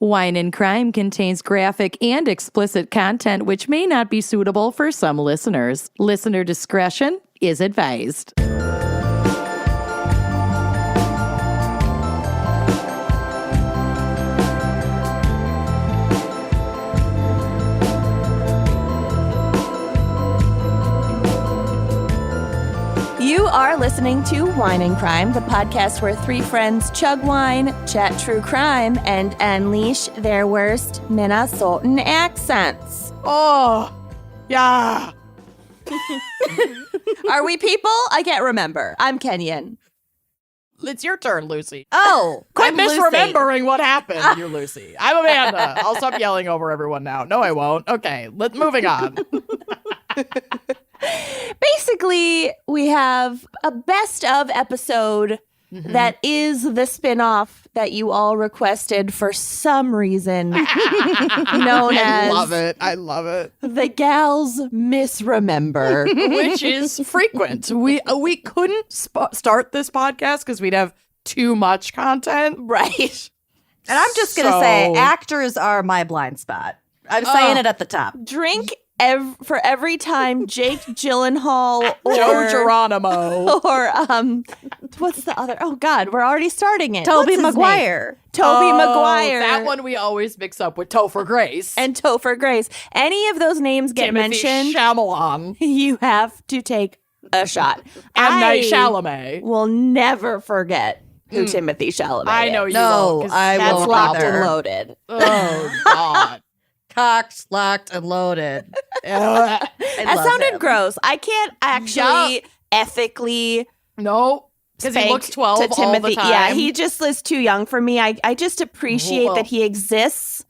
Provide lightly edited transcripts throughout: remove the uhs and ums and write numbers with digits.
Wine and Crime contains graphic and explicit content which may not be suitable for some listeners. Listener discretion is advised. You are listening to Wine and Crime, the podcast where three friends chug wine, chat true crime, and unleash their worst Minnesotan accents. Oh, yeah. Are we people? I can't remember. I'm Kenyan. It's your turn, Lucy. Oh, Quit I'm Lucy. misremembering what happened. You're Lucy. I'm Amanda. I'll stop yelling over everyone now. No, I won't. Okay, moving on. Basically, we have a best of episode that is the spinoff that you all requested for some reason, known as I love it. the Gals Misremember. Which is frequent. We couldn't start this podcast because we'd have too much content. Right. And I'm just going to say, actors are my blind spot. I'm saying it at the top. Drink for every time Jake Gyllenhaal or Joe Geronimo. or what's the other? Oh God, we're already starting it. Toby What's his Maguire. name? Toby Maguire. That one we always mix up with Topher Grace. And Topher Grace. Any of those names get Timothy mentioned, Chalamet. you have to take a shot. M. Night I Chalamet. will never forget who Timothy Chalamet is. I know you No, won't. 'cause I That's won't locked either. and loaded. Oh, God. Cocked, locked, and loaded. That sounded gross. I can't actually ethically No, because he spank looks 12 to all the Timothy. time. Yeah, he just is too young for me. I just appreciate Well. that he exists,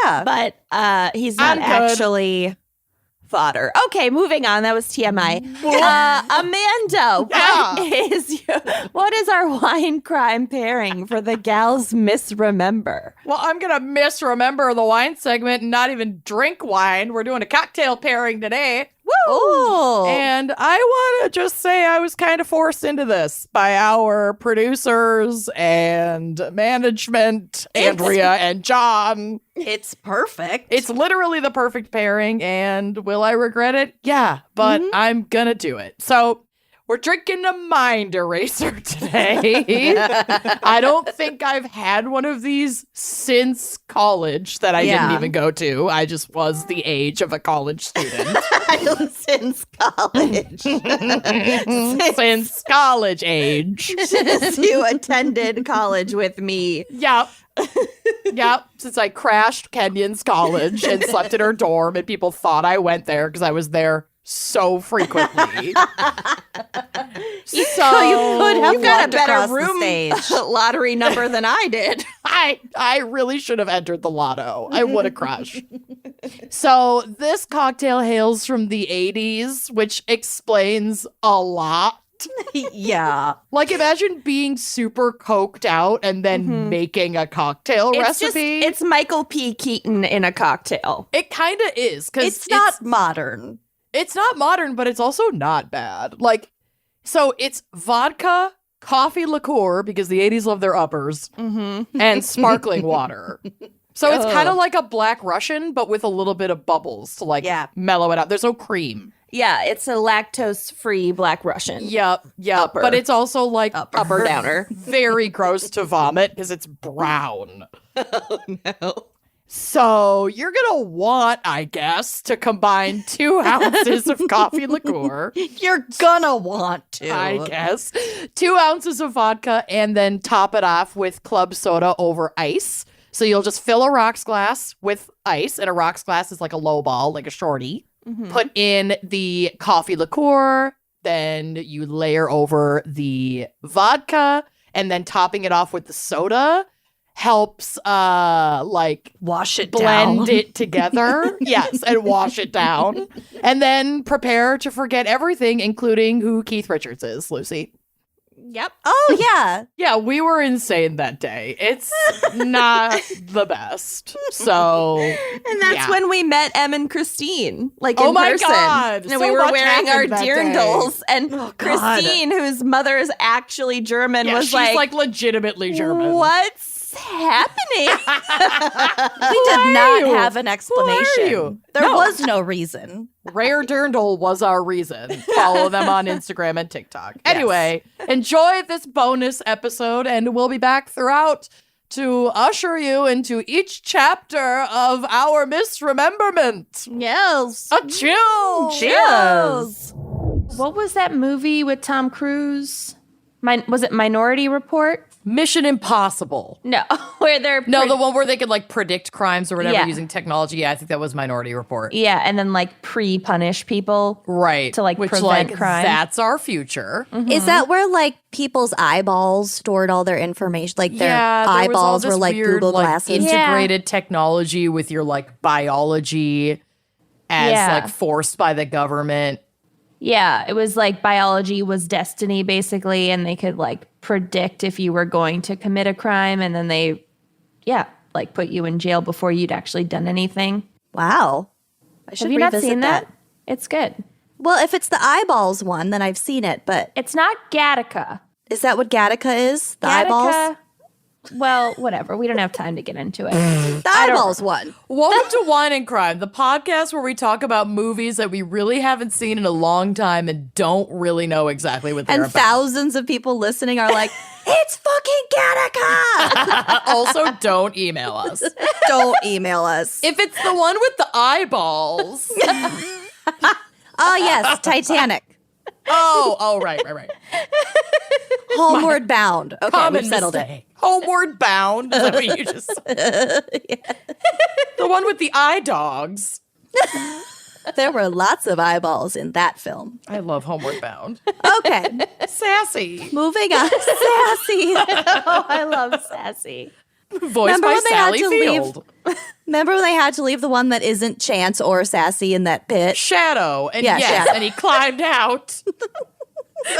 Yeah. but he's not I'm good. actually fodder. Okay, moving on. That was TMI. Amanda, what is our wine crime pairing for the Gals Misremember? Well, I'm going to misremember the wine segment and not even drink wine. We're doing a cocktail pairing today. Woo! And I want to just say I was kind of forced into this by our producers and management, Andrea and John. It's perfect. It's literally the perfect pairing, and will I regret it? Yeah, but I'm gonna do it. So we're drinking a mind eraser today. I don't think I've had one of these since college that I didn't even go to. I just was the age of a college student. Since college. Since college age. Since you attended college with me. Yep. Yep. Since I crashed Kenyon's college and slept in her dorm, and people thought I went there because I was there so frequently. So you could have You got a walked better across the room stage. lottery number than I did. I really should have entered the lotto. I would have crushed. So this cocktail hails from the 80s, which explains a lot. Yeah. Like, imagine being super coked out and then making a cocktail recipe. It's Michael P. Keaton in a cocktail. It kind of is, because It's not modern. It's not modern, but it's also not bad. Like, so it's vodka, coffee liqueur, because the 80s love their uppers, and sparkling water. So it's kind of like a Black Russian, but with a little bit of bubbles to mellow it out. There's no cream. Yeah, it's a lactose-free Black Russian. Yep. Upper. But it's also like Upper downer. very gross to vomit because it's brown. Oh, no. So you're going to want, I guess, to combine 2 ounces of coffee liqueur. You're gonna want to. I guess. 2 ounces of vodka and then top it off with club soda over ice. So you'll just fill a rocks glass with ice, and a rocks glass is like a low ball, like a shorty. Put in the coffee liqueur, then you layer over the vodka, and then topping it off with the soda helps Wash it blend down. it together. Yes, and wash it down. And then prepare to forget everything, including who Keith Richards is, Lucy. Yep. Oh, yeah. Yeah, we were insane that day. It's not the best. So, And that's when we met Em and Christine, like Oh in my person. God, And so we were much wearing our happened that dirndls. And God. Christine, whose mother is actually German, yeah, was she's like legitimately German. What's What's happening? We did not have an explanation. you? There No. was no reason. Rare Dirndl was our reason. Follow them on Instagram and TikTok. Anyway, enjoy this bonus episode, and we'll be back throughout to usher you into each chapter of our misrememberment. Yes. Achoo! Cheers. What was that movie with Tom Cruise? Was it Minority Report? Mission Impossible. No, where they're No, the one where they could like predict crimes or whatever Yeah. using technology. Yeah, I think that was Minority Report. yeah, and then like pre-punish people. Right. To, like, which, prevent like, crime. That's our future. Is that where like people's eyeballs stored all their information? Like their Yeah, there was all eyeballs this were like weird, Google like, Glasses. integrated technology with your like biology as Yeah. like forced by the government. Yeah, it was like biology was destiny basically, and they could like predict if you were going to commit a crime, and then they, like put you in jail before you'd actually done anything. Wow. I should Have you not revisit seen that? It's good. Well, if it's the eyeballs one, then I've seen it. But It's not Gattaca. is that what Gattaca is? The eyeballs? Gattaca. Well, whatever. We don't have time to get into it. The eyeballs one. Welcome to Wine and Crime, the podcast where we talk about movies that we really haven't seen in a long time and don't really know exactly what they're And about. thousands of people listening are like, it's fucking Gattaca. Also, don't email us. Don't email us. If it's the one with the eyeballs. Oh, yes, Titanic. Oh, right. Homeward Bound. Okay, Common we've settled it. mistake. Homeward Bound. Is that what you just said? The one with the eye dogs. There were lots of eyeballs in that film. I love Homeward Bound. Okay, Sassy. moving on. Sassy. Oh, I love Sassy. Voiced Remember by when they had Sally to leave? Field. Remember when they had to leave the one that isn't Chance or Sassy in that pit? Shadow. And Yeah, yes, Shadow. and he climbed out.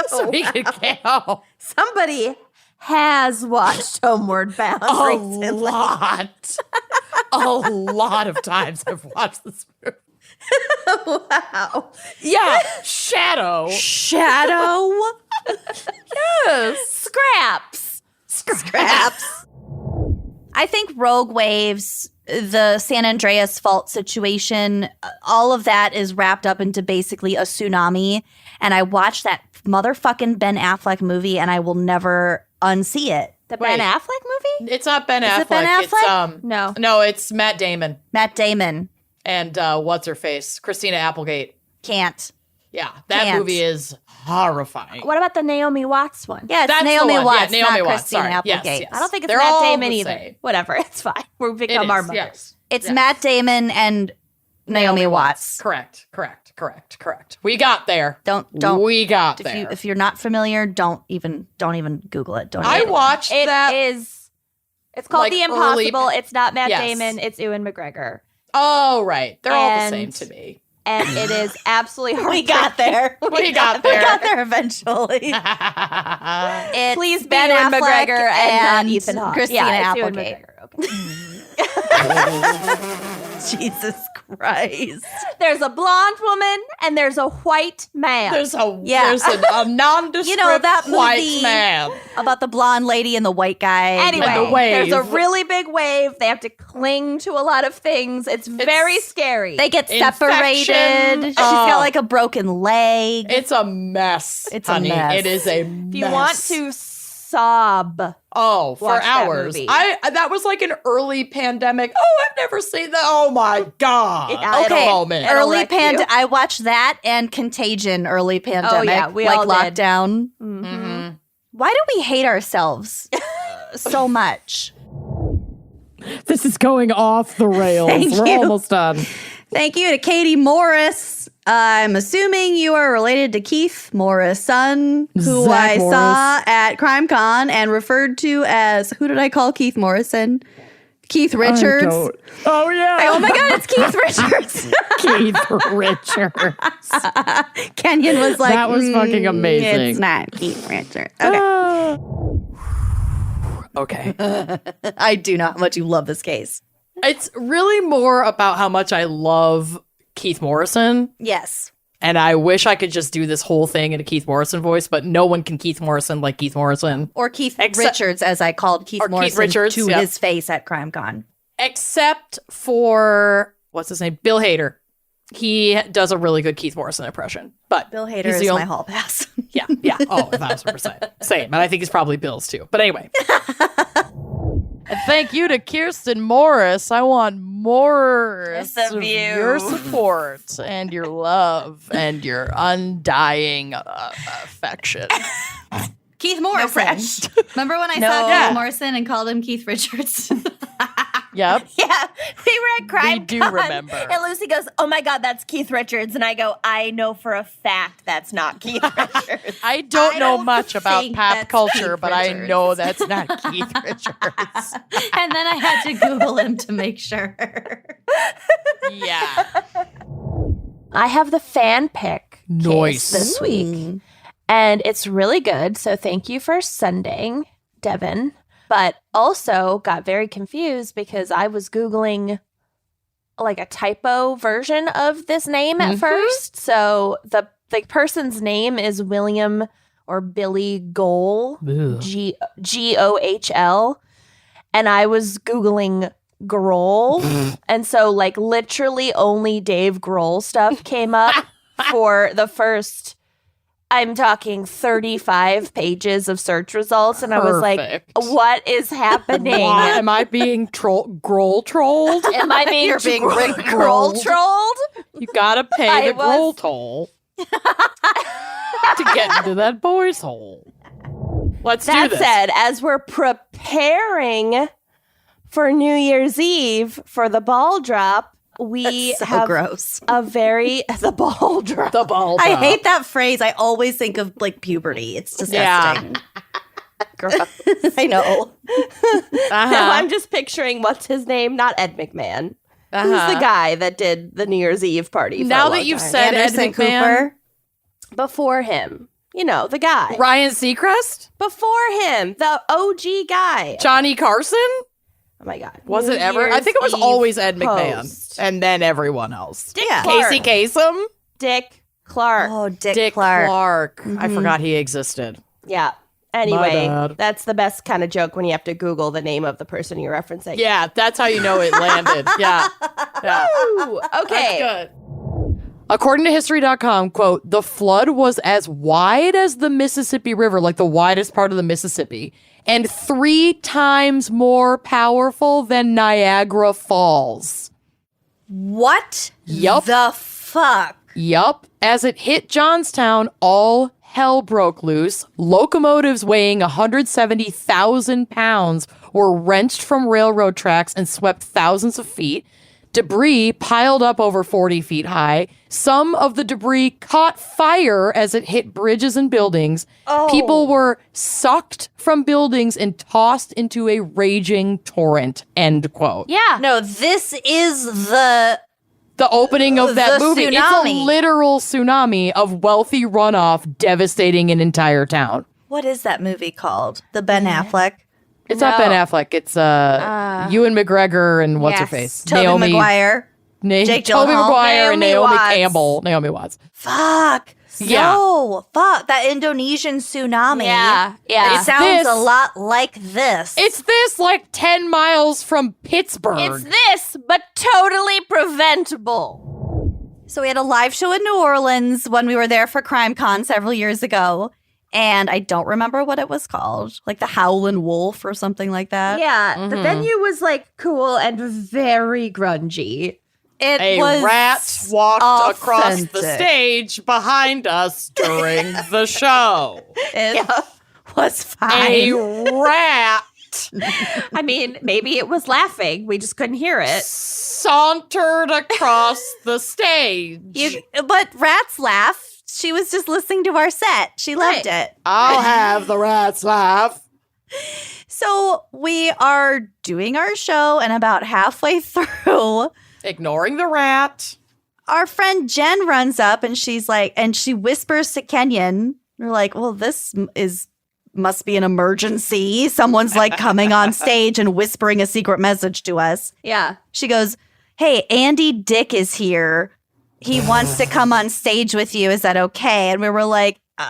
So he could get out. Somebody has watched Homeward Bound A recently. lot. A lot of times I've watched this movie. Wow. Yeah, Shadow. Shadow. Yes. Scraps. I think Rogue Waves, the San Andreas fault situation, all of that is wrapped up into basically a tsunami. And I watched that motherfucking Ben Affleck movie and I will never unsee it. The Wait. Ben Affleck movie? It's not Ben Is Affleck. it Ben It's Affleck? No. it's Matt Damon Matt Damon and what's her face? Christina Applegate. can't. Yeah, that Can't. movie is horrifying. What about the Naomi Watts one? Yeah, it's That's the Naomi one. Watts, Yeah, Naomi not Watts. Christina Sorry. Applegate. Yes. I don't think it's They're Matt all Damon the either. same. Whatever, it's fine. We've It become our is, mothers. yes. It's Yes. Matt Damon and Naomi Watts. Correct. We got there. Don't. We got there. If you're not familiar, don't even Google it. Don't. I even. watched It that. is. It's called like, The early- Impossible. It's not Matt Yes. Damon. It's Ewan McGregor. Oh, right. They're all the same And- to me. And it is absolutely hard. We got there. We got We there. got there eventually. It's Please be Ben Ewan Affleck McGregor and not and Ethan Hawke. Christina Yeah, it's Ewan Applegate. McGregor. Okay. Jesus Christ. There's a blonde woman and there's a white man. There's a Yeah. nondescript that white movie- man. About the blonde lady and the white guy. Anyway, And the wave. there's a really big wave. They have to cling to a lot of things. It's very scary. They get Infection. separated. She's Oh. got like a broken leg. It's a mess. It's a honey. mess. It is a mess. if you want to sob, Oh, for watch that hours. movie. That was like an early pandemic. Oh, I've never seen that. Oh my God. Yeah, Okay, Moment. It'll early wreck you. I watched that and Contagion early pandemic. yeah, we like all did. lockdown. Mhm. Why do we hate ourselves so much? This is going off the rails. Thank We're you. almost done. Thank you to Katie Morris. I'm assuming you are related to Keith Morris' son, who Zach I Morris. saw at CrimeCon and referred to as, who did I call Keith Morrison? Keith Richards. Oh, yeah. Oh my God, it's Keith Richards. Keith Richards. Kenyon was like, That was fucking amazing. It's not Keith Richards. Okay. Okay. I do know how much you love this case. It's really more about how much I love Keith Morrison. Yes. And I wish I could just do this whole thing in a Keith Morrison voice, but no one can Keith Morrison like Keith Morrison. Or Keith Richards, as I called Keith Morrison to his face at CrimeCon. Except for, what's his name? Bill Hader. He does a really good Keith Morrison impression. But Bill Hader is my hall pass. Yeah. Oh, 1,000%. Same. And I think he's probably Bill's too. But anyway. And thank you to Kirsten Morris. I want more of you. Your support and your love and your undying affection. Keith Morrison. Remember when I saw Keith Morrison and called him Keith Richards? Yep. Yeah, we were at CrimeCon. We do remember. And Lucy goes, "Oh my God, that's Keith Richards." And I go, "I know for a fact that's not Keith Richards." I don't know much about think pop that's culture, Keith but I Richards. know that's not Keith Richards. And then I had to Google him to make sure. Yeah. I have the fan pick Nice. case this week. And it's really good. So thank you for sending, Devin. But also got very confused because I was Googling like a typo version of this name at first. So the person's name is William or Billy Gohl, Gohl. And I was Googling Grohl. And so like literally only Dave Grohl stuff came up for the first, I'm talking 35 pages of search results. And I was like, Perfect. what is happening? Why am I being Grohl trolled? Am I being, You're being Grohl Rickrolled. trolled? You gotta pay I the Grohl toll to get into that boy's hole. Let's do That this. said, as we're preparing for New Year's Eve for the ball drop, we So have gross. a very the ball drop. The ball I drop. hate that phrase. I always think of like puberty. It's disgusting. I know. No, I'm just picturing what's his name, not Ed McMahon. Who's the guy that did the New Year's Eve party? For Now a that long you've time? said Anderson Ed McMahon, Cooper. Before him, you know, the guy. Ryan Seacrest, Before him, the OG guy. Johnny Carson. Oh my God. Was New it ever? I Year's think it was Eve always Ed McMahon, host. and then everyone else. Dick Yeah. Clark. Casey Kasem, Dick Clark. Oh, Dick, Dick Clark. Clark. I forgot he existed. Yeah. Anyway, bad. that's the best kind of joke when you have to Google the name of the person you're referencing. Yeah, that's how you know it landed. Yeah. Ooh, okay. That's good. According to history.com, quote, the flood was as wide as the Mississippi River, like the widest part of the Mississippi, and 3 times more powerful than Niagara Falls. What Yup. the fuck? Yup. As it hit Johnstown, all hell broke loose. Locomotives weighing 170,000 pounds were wrenched from railroad tracks and swept thousands of feet. Debris piled up over 40 feet high. Some of the debris caught fire as it hit bridges and buildings. People were sucked from buildings and tossed into a raging torrent. End quote. Yeah. No, this is the The opening of that The movie. It's a tsunami. literal tsunami of wealthy runoff devastating an entire town. what is that movie called? The Ben Affleck, It's not Ben Affleck. It's Ewan McGregor and what's her yes. face? Tobey Maguire. Jake Toby Gyllenhaal. Maguire and Naomi Naomi Watts. Campbell. Naomi Watts. Fuck. Yeah. No, fuck that Indonesian tsunami. Yeah. Yeah. It sounds this. a lot like this. It's this like 10 miles from Pittsburgh. It's this, but totally preventable. So we had a live show in New Orleans when we were there for CrimeCon several years ago. And I don't remember what it was called. Like the Howlin' Wolf or something like that. Yeah. The venue was like cool and very grungy. It a was rat walked across the authentic. stage behind us during the show. It was A fine. rat I mean, maybe it was laughing. We just couldn't hear it. sauntered across the stage. But rats laugh. She was just listening to our set. She loved it. I'll have the rats laugh. So we are doing our show, and about halfway through, Ignoring the rat. our friend Jen runs up and she's like, and she whispers to Kenyon, we're like, well, this must be an emergency. Someone's like coming on stage and whispering a secret message to us. Yeah. She goes, hey, Andy Dick is here. he wants to come on stage with you. Is that okay? And we were like, Sure.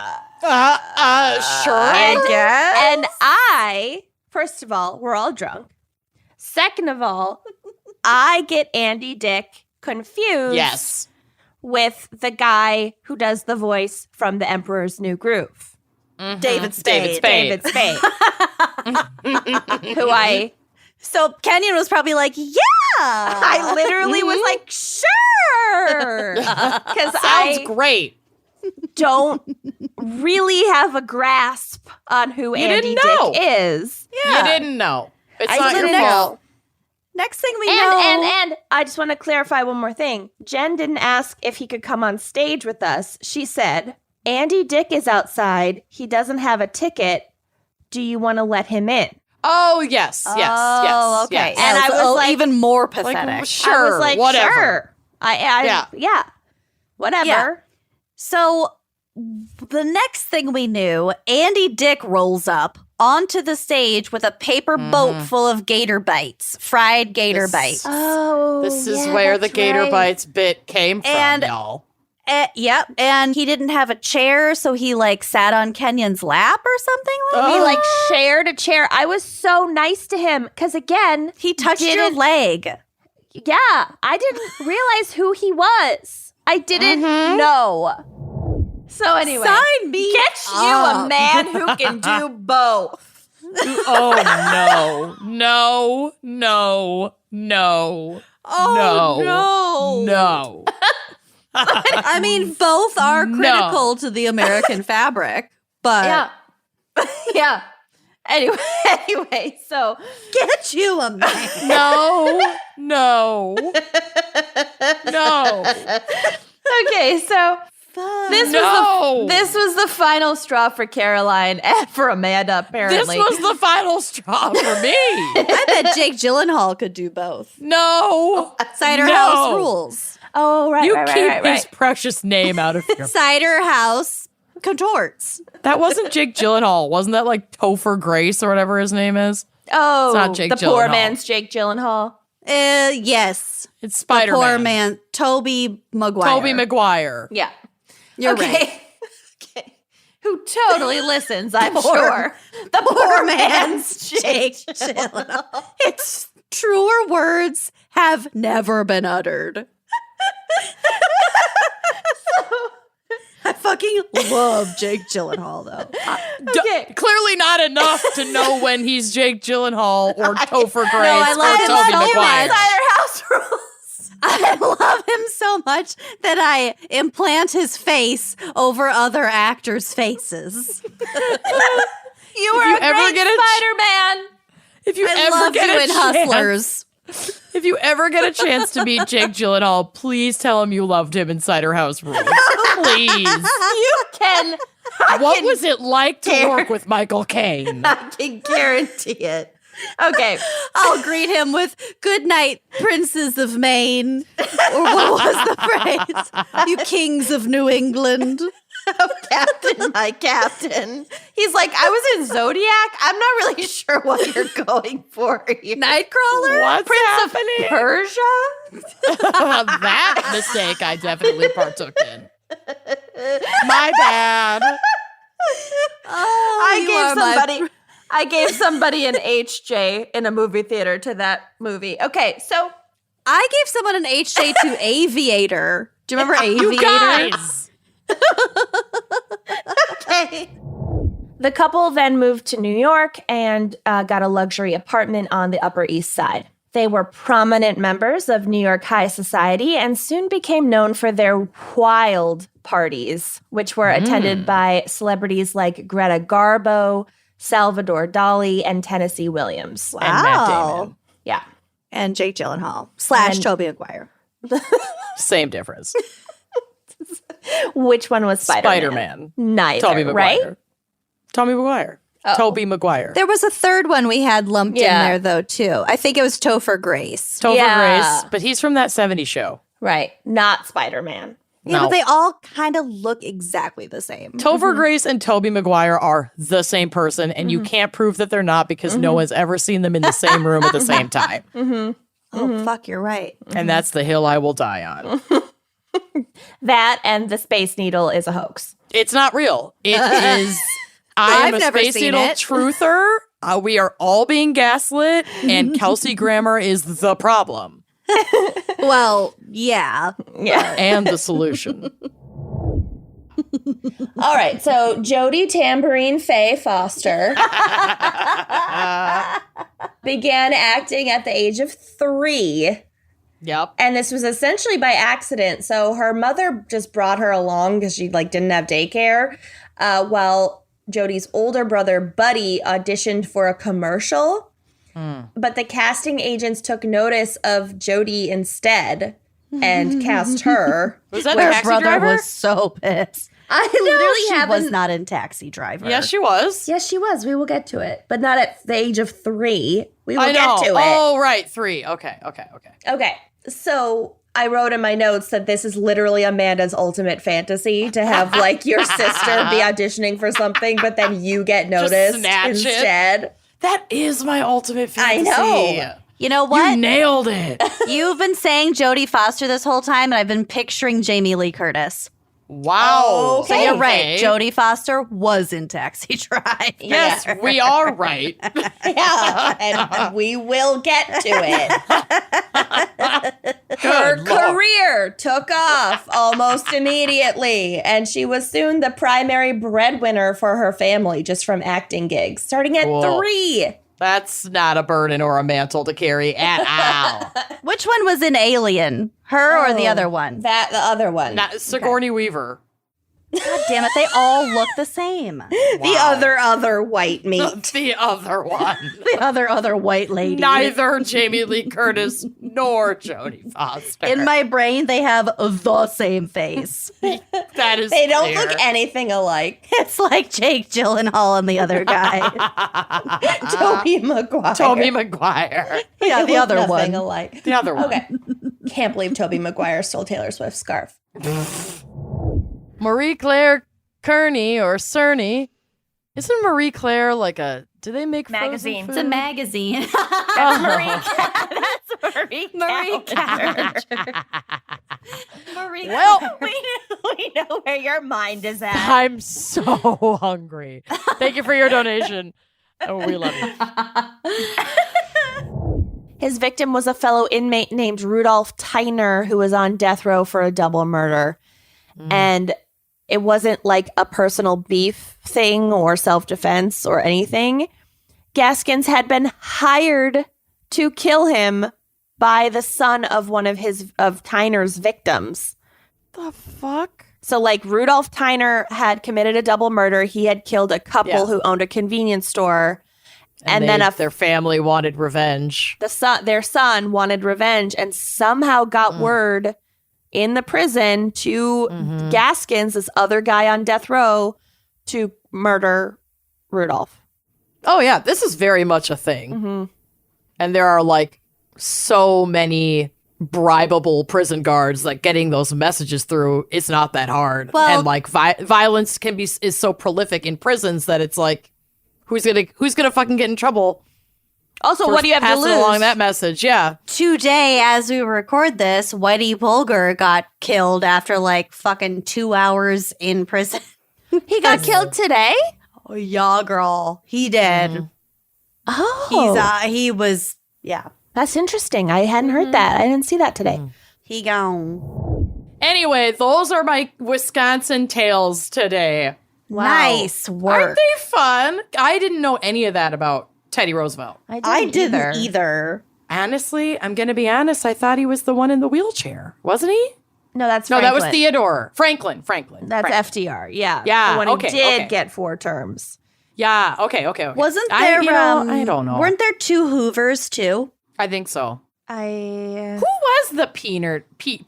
I guess. And first of all, we're all drunk. Second of all, I get Andy Dick confused Yes. with the guy who does the voice from The Emperor's New Groove. David Spade. David Spade. Who So Kenyon was probably like, yeah. I literally was like, sure. Because Sounds I great. don't really have a grasp on who You Andy didn't know. Dick is. You didn't know. It's I not your didn't fault. know. Next thing we know. And I just want to clarify one more thing. Jen didn't ask if he could come on stage with us. She said, Andy Dick is outside. He doesn't have a ticket. Do you want to let him in? Oh, yes. Oh, okay. Yes. And I was like- even more Like, pathetic. sure, I was like, whatever. sure. Yeah. Whatever. Yeah. So the next thing we knew, Andy Dick rolls up onto the stage with a paper boat full of gator bites, fried gator This- bites. Oh, This is yeah, where the that's Gator right. Bites bit came from, And- y'all. Yep. And he didn't have a chair, so he like sat on Kenyon's lap or something like We Oh. like shared a chair. I was so nice to him because again, He touched your didn't- leg. yeah, I didn't realize who he was. I didn't know. So anyway, Sign me get you up. a man who can do both. Oh, no. No. Oh, No. I mean, both are No. critical to the American fabric, but Yeah, yeah. Anyway, so get you a man. No. okay, so No. this was the final straw for Caroline and for Amanda. This Apparently, was the final straw for me. I bet Jake Gyllenhaal could do both. No. Cider No. House rules. oh right, You right, keep right, his right. precious name out of your. Cider House contorts. That wasn't Jake Gyllenhaal. Wasn't that like Topher Grace or whatever his name is? Oh, It's not Jake the poor Gyllenhaal. man's Jake Gyllenhaal. Yes. It's The Spider-Man. poor man. Toby Maguire. Toby Maguire. Yeah. You're okay. right. Okay. Who totally listens, I'm sure. The Poor man's Jake Gyllenhaal. It's truer words have never been uttered. I fucking love Jake Gyllenhaal, though. Okay. Clearly not enough to know when he's Jake Gyllenhaal or Topher Grace I love or him Toby so Maguire. much. Cider House rules. I love him so much that I implant his face over other actors' faces. You were you a ever great get a ch- Spider-Man. If you I ever love get you a in chance, Hustlers. if you ever get a chance to meet Jake Gyllenhaal, please tell him you loved him in Cider House Rules. Please. You can. What was it like to work with Michael Caine? I can guarantee it. Okay. I'll greet him with "Good night, princes of Maine," or what was the phrase? "You kings of New England." Captain, my captain. He's like, I was in Zodiac. I'm not really sure what you're going for here. Nightcrawler. What's Prince happening? of Persia? That mistake I definitely partook in. My bad. Oh, I gave somebody an HJ in a movie theater to that movie. Okay, so I gave someone an HJ to Aviator. Do you remember Aviator? You guys. the couple then moved to New York and got a luxury apartment on the Upper East Side. They were prominent members of New York high society and soon became known for their wild parties, which were attended by celebrities like Greta Garbo, Salvador Dali, and Tennessee Williams. And Matt Wow. Damon. Yeah. And Jake Gyllenhaal / And- Tobey Maguire. Same difference. Which one was Spider-Man? Spider-Man. Neither, Tobey Maguire. right? Tommy Maguire. Oh. Toby Maguire. There was a third one we had lumped Yeah. in there though too. I think it was Topher Grace. Topher Yeah. Grace. But he's from that 70s show. Right. Not Spider-Man. Yeah, No. but they all kind of look exactly the same. Topher Grace and Toby Maguire are the same person, and you can't prove that they're not because no one's ever seen them in the same room at the same time. Oh fuck, you're right. And that's the hill I will die on. That and the Space Needle is a hoax. It's not real. It is. I am I've a never Space seen Needle it. truther. We are all being gaslit, and Kelsey Grammer is the problem Well, yeah. Yeah. and the solution. All right. So Jodie Tambourine Faye Foster began acting at the age of 3. Yep. And this was essentially by accident. So her mother just brought her along because she didn't have daycare. While Jodie's older brother, Buddy, auditioned for a commercial. But the casting agents took notice of Jodie instead and cast her. Was that Her Taxi brother Driver? was so pissed. I She literally was not in Taxi Driver. Yeah, she was. Yes, she was. We will get to it. But not at the age of 3. We will I know. get to it. Oh, right. 3. Okay. Okay. So I wrote in my notes that this is literally Amanda's ultimate fantasy to have your sister be auditioning for something, but then you get noticed snatch it. instead. That is my ultimate fantasy. know. You know what? You nailed it. You've been saying Jodie Foster this whole time, and I've been picturing Jamie Lee Curtis. Wow. So you're right. Jodie Foster was in Taxi Driver. Yes, we are right. Yeah, and we will get to it. Her Good Lord. career took off almost immediately, and she was soon the primary breadwinner for her family just from acting gigs, starting at Cool. 3. That's not a burden or a mantle to carry at all. Which one was in Alien? Her or the other one? The other one. Not Sigourney Weaver. God damn it, they all look the same. The other white meat. The other one. The other white lady. Neither Jamie Lee Curtis nor Jodie Foster. In my brain, they have the same face. That is They don't clear. look anything alike. It's like Jake Gyllenhaal and the other guy. Tobey Maguire. Tobey Maguire. Yeah, the Look other nothing one. alike. The other one. Okay. Can't believe Tobey Maguire stole Taylor Swift's scarf. Marie Claire Kearney or Cerny. Isn't Marie Claire like a... Do they make Magazine. frozen It's a food? magazine. Oh. Marie Calendar. Marie Well, We know where your mind is at. I'm so hungry. Thank you for your donation. Oh, we love you. His victim was a fellow inmate named Rudolph Tyner who was on death row for a double murder. And it wasn't like a personal beef thing or self-defense or anything. Gaskins had been hired to kill him by the son of one of Tyner's victims. The fuck? So Rudolph Tyner had committed a double murder. He had killed a couple Yeah. who owned a convenience store. And then their family wanted revenge. their son wanted revenge and somehow got word in the prison to Gaskins, this other guy on death row, to murder Rudolph. Oh, yeah. This is very much a thing. Mm-hmm. And there are so many bribable prison guards getting those messages through. It's not that hard. Well- And violence is so prolific in prisons that it's who's gonna fucking get in trouble? Also, for what do you have to passing lose? along that message? Yeah. Today, as we record this, Whitey Bulger got killed after fucking 2 hours in prison. He got killed today? Oh, yeah, girl. He did. Oh. He was, yeah. That's interesting. I hadn't heard that. I didn't see that today. He gone. Anyway, those are my Wisconsin tales today. Nice work. Aren't they fun? I didn't know any of that about Teddy Roosevelt. I didn't either. Honestly, I'm going to be honest. I thought he was the one in the wheelchair. Wasn't he? No, that's No, Franklin. that was Theodore. Franklin. That's Frank- FDR. Yeah. Yeah, The one okay, who did okay. get 4 terms. Yeah. Okay. Wasn't there, I don't know. Weren't there 2 Hoovers too? I think so. Who I was the peanut? Jimmy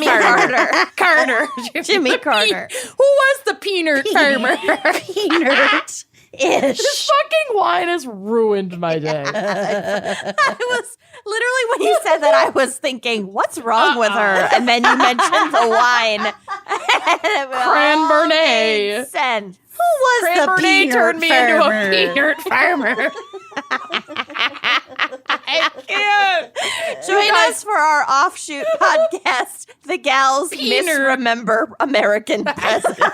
Carter. Carter. Jimmy Carter. Who was the peanut farmer? Peanut. This fucking wine has ruined my day. I was literally when you said that, I was thinking, what's wrong with her? And then you mentioned the wine. Cranbernet. Sense. Who was the Cranbernet peanut turned me farmer? into a peanut farmer. can't. Join us for our offshoot podcast, The Gals Misremember American President.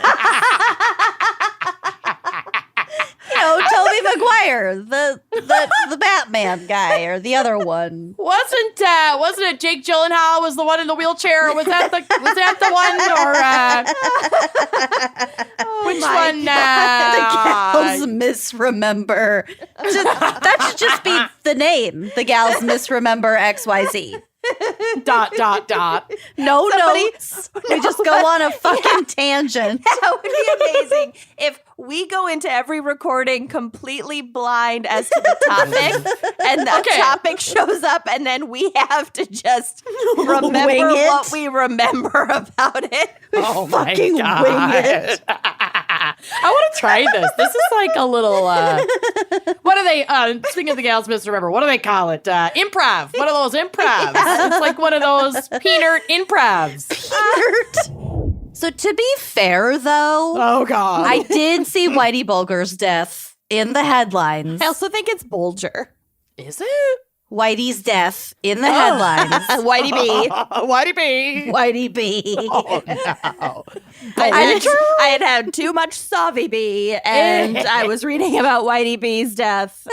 Tobey Maguire, the Batman guy, or the other one. Wasn't it Jake Gyllenhaal was the one in the wheelchair? Was that the one? Or which one? The Gals Misremember. That should just be the name. The Gals Misremember XYZ. ... No notes. We just go on a fucking tangent. That would be amazing if we go into every recording completely blind as to the topic, and the topic shows up, and then we have to just remember what we remember about it. Oh my fucking God. wing it. I want to try this. This is like a little, what do they, speaking of the Gals Misremember, what do they call it? Improv. One of those improvs. It's like one of those peanut improvs. So to be fair, though, Oh, God. I did see Whitey Bulger's death in the headlines. I also think it's Bulger. Is it? Whitey's death in the headlines. Whitey B. Whitey B. Whitey B. Oh, no. I had too much Savvy B, and I was reading about Whitey B's death.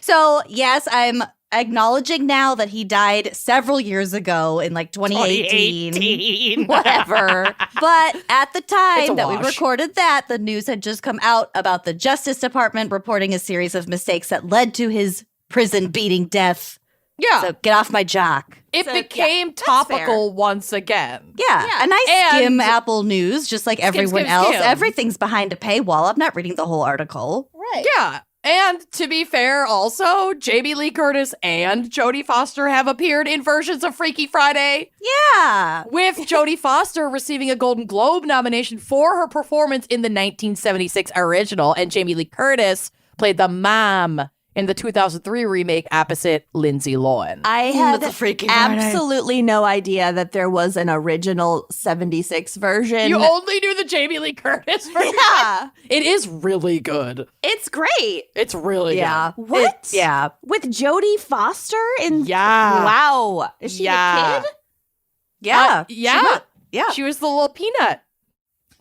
So, yes, I'm acknowledging now that he died several years ago in like 2018. Whatever. But at the It's a time that we wash. recorded that, the news had just come out about the Justice Department reporting a series of mistakes that led to his prison beating death. Yeah. So get off my jock. It So, became that's topical once again. Yeah. And I And- skim Apple News just like everyone skim, else. skim. Everything's behind a paywall. I'm not reading the whole article. Right. Yeah. And to be fair, also, Jamie Lee Curtis and Jodie Foster have appeared in versions of Freaky Friday, Yeah. with Jodie Foster receiving a Golden Globe nomination for her performance in the 1976 original, and Jamie Lee Curtis played the mom in the 2003 remake opposite Lindsay Lohan. I had It's a Freaky Friday. absolutely no idea that there was an original 76 version. You only knew the Jamie Lee Curtis version? Yeah. It is really good. It's great. It's really Yeah. What? Yeah. With Jodie Foster in good. Yeah. Wow. Is she Yeah. a kid? Yeah. Yeah. Yeah. She was the little peanut.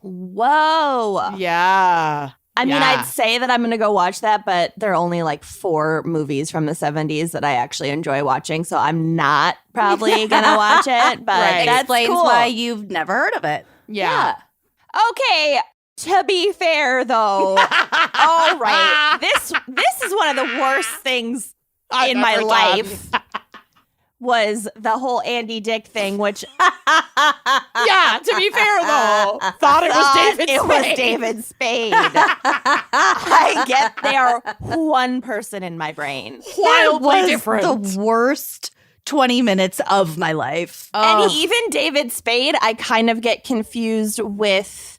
Whoa. Yeah. I mean, Yeah. I'd say that I'm going to go watch that, but there are only like 4 movies from the 70s that I actually enjoy watching, so I'm not probably going to watch it, but Right. that's Explains cool. why you've never heard of it. Yeah. Okay, to be fair though, all right. This is one of the worst things I've in my ever done. life. Was the whole Andy Dick thing, which Yeah, to be fair though, thought it was David it Spade. was David Spade. I get they are one person in my brain. Wildly was different. the worst 20 minutes of my life. And even David Spade, I kind of get confused with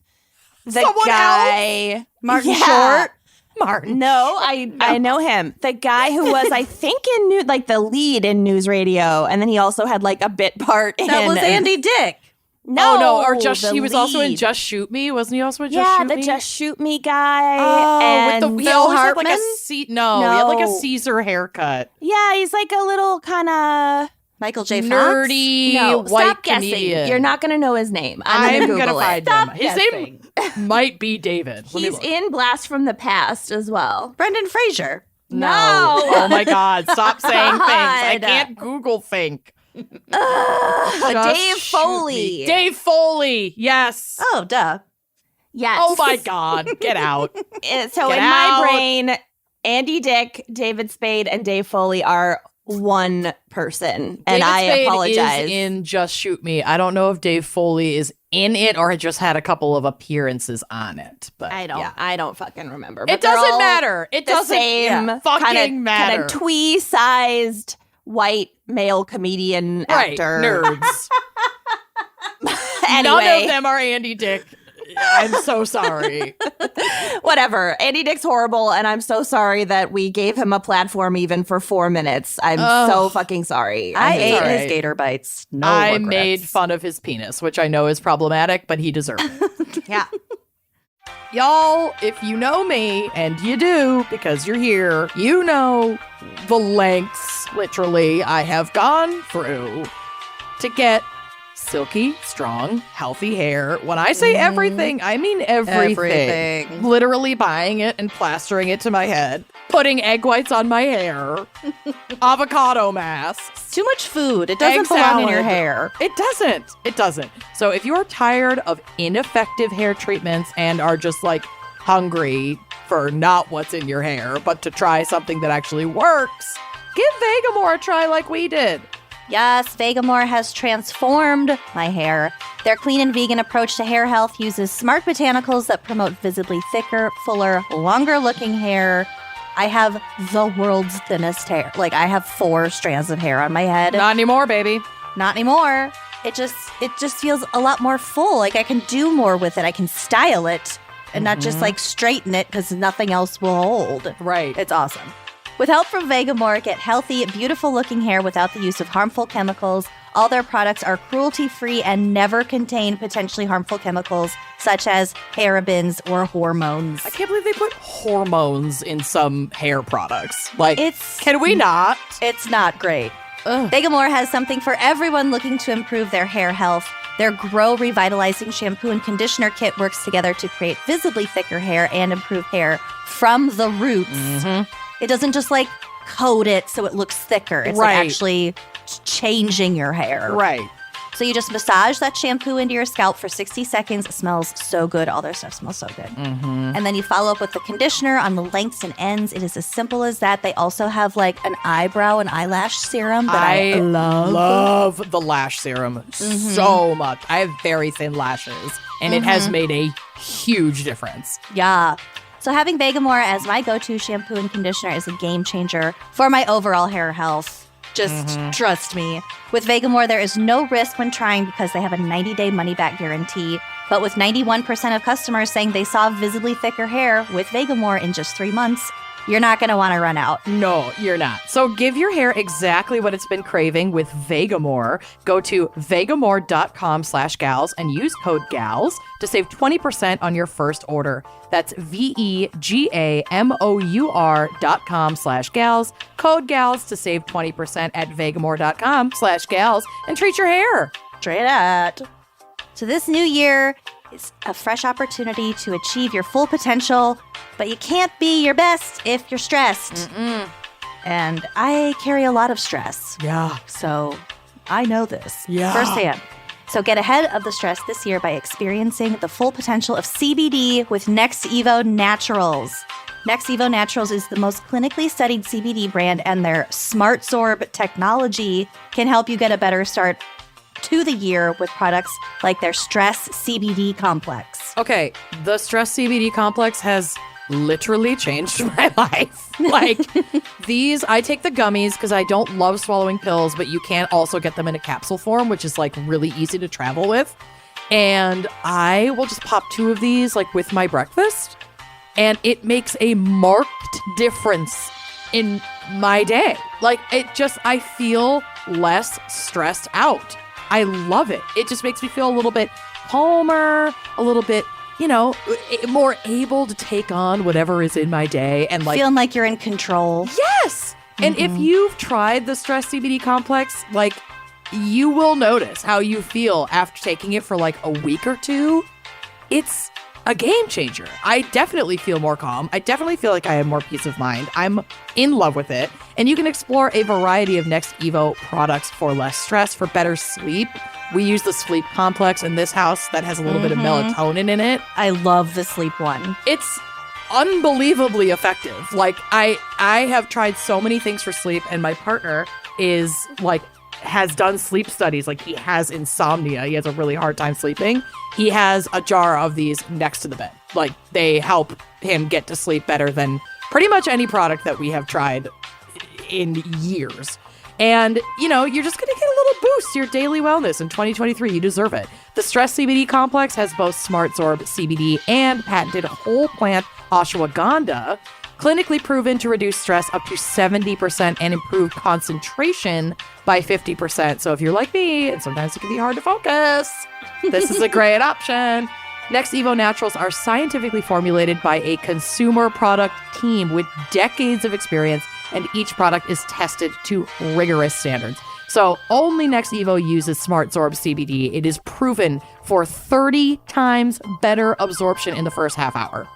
the Someone guy. Martin Yeah. Short. Martin. No, I know him. The guy who was, I think, in the lead in News Radio, and then he also had like a bit part in. That was Andy Dick. No, Oh no, or just the he was also in lead. Just Shoot Me, wasn't he? Also in Just Yeah, Shoot the Me? Just Shoot Me guy. Oh, and with the he Phil always had like a Hartman? no, he had like a No. Caesar haircut. yeah, he's like a little kind of Michael J. Fox. Nerdy no. white Stop guessing. comedian. You're not gonna know his name. I'm I'm gonna Google find it. him. Stop His guessing. name might be David. Let me He's look. in Blast from the Past as well. Brendan Fraser. No. No. Oh my God. Stop saying things. I God. can't Google think. Dave Just shoot Foley. me. Dave Foley. Yes. Oh, duh. Yes. Oh my God. Get out. So Get in out. my brain, Andy Dick, David Spade, and Dave Foley are one person, and David I Spade apologize. is in Just Shoot Me. I don't know if Dave Foley is in it or just had a couple of appearances on it. But I don't. yeah. I don't fucking remember. It But they're doesn't all matter. It The doesn't same fucking matter. Kind of twee-sized white male comedian Right, actor. nerds. Anyway, None of them are Andy Dick. I'm so sorry. whatever. Andy Dick's horrible, and I'm so sorry that we gave him a platform even for 4 minutes. I'm so fucking sorry. I It's ate all right. his gator bites. No I regrets. made fun of his penis, which I know is problematic, but he deserved it. Yeah. y'all, if you know me, and you do because you're here, you know the lengths, literally, I have gone through to get silky, strong, healthy hair. When I say everything, I mean everything. Literally buying it and plastering it to my head, putting egg whites on my hair, avocado masks. Too much food. It doesn't Egg belong in your salad. hair. It doesn't. It doesn't. So if you're tired of ineffective hair treatments and are just like hungry for not what's in your hair, but to try something that actually works, give Vegamore a try like we did. Yes, Vegamore has transformed my hair. Their clean and vegan approach to hair health uses smart botanicals that promote visibly thicker, fuller, longer-looking hair. I have the world's thinnest hair. Like, I have 4 strands of hair on my head. Not anymore, baby. Not anymore. It just feels a lot more full. Like, I can do more with it. I can style it and not just, like, straighten it because nothing else will hold. Right. It's awesome. With help from Vegamore, get healthy, beautiful-looking hair without the use of harmful chemicals. All their products are cruelty-free and never contain potentially harmful chemicals such as parabens or hormones. I can't believe they put hormones in some hair products. Like, It's can we not? It's not great. Ugh. Vegamore has something for everyone looking to improve their hair health. Their Grow Revitalizing Shampoo and Conditioner Kit works together to create visibly thicker hair and improve hair from the roots. It doesn't just like coat it so it looks thicker. It's like Right. actually changing your hair. Right. So you just massage that shampoo into your scalp for 60 seconds. It smells so good. All their stuff smells so good. And then you follow up with the conditioner on the lengths and ends. It is as simple as that. They also have like an eyebrow and eyelash serum that I love. the lash serum so much. I have very thin lashes, and it has made a huge difference. Yeah. So having Vegamore as my go-to shampoo and conditioner is a game changer for my overall hair health. Just trust me. With Vegamore, there is no risk when trying because they have a 90-day money-back guarantee. But with 91% of customers saying they saw visibly thicker hair with Vegamore in just 3 months, you're not going to want to run out. No, you're not. So give your hair exactly what it's been craving with Vegamore. Go to vegamore.com/gals and use code GALS to save 20% on your first order. That's vegamore.com/gals. Code GALS to save 20% at vegamore.com/gals and treat your hair. Straight at. So this new year is a fresh opportunity to achieve your full potential, but you can't be your best if you're stressed. And I carry a lot of stress, Yeah. so I know this Yeah. firsthand. So get ahead of the stress this year by experiencing the full potential of CBD with Next Evo Naturals. Next Evo Naturals is the most clinically studied CBD brand, and their SmartSorb technology can help you get a better start to the year with products like their Stress CBD Complex. Okay, the Stress CBD Complex has literally changed my life. Like, these, I take the gummies because I don't love swallowing pills, but you can also get them in a capsule form, which is like really easy to travel with. And I will just pop 2 of these like with my breakfast, and it makes a marked difference in my day. Like, I feel less stressed out. I love it. It just makes me feel a little bit calmer, a little bit, more able to take on whatever is in my day. And like, Feeling like you're in control. yes. And if you've tried the Stress CBD Complex, like, you will notice how you feel after taking it for like a week or 2. It's a game changer. I definitely feel more calm. I definitely feel like I have more peace of mind. I'm in love with it. And you can explore a variety of Next Evo products for less stress, for better sleep. We use the sleep complex in this house that has a little bit of melatonin in it. I love the sleep one. It's unbelievably effective. Like, I have tried so many things for sleep, and my partner is like, has done sleep studies. Like, he has insomnia. He has a really hard time sleeping. He has a jar of these next to the bed. Like, they help him get to sleep better than pretty much any product that we have tried in years. And, you're just going to get a little boost to your daily wellness in 2023. You deserve it. The Stress CBD Complex has both SmartSorb CBD and patented whole plant ashwagandha, clinically proven to reduce stress up to 70% and improve concentration by 50%. So if you're like me, and sometimes it can be hard to focus, this is a great option. Next Evo Naturals are scientifically formulated by a consumer product team with decades of experience, and each product is tested to rigorous standards. So only Next Evo uses Smart Zorb CBD. It is proven for 30 times better absorption in the first half hour.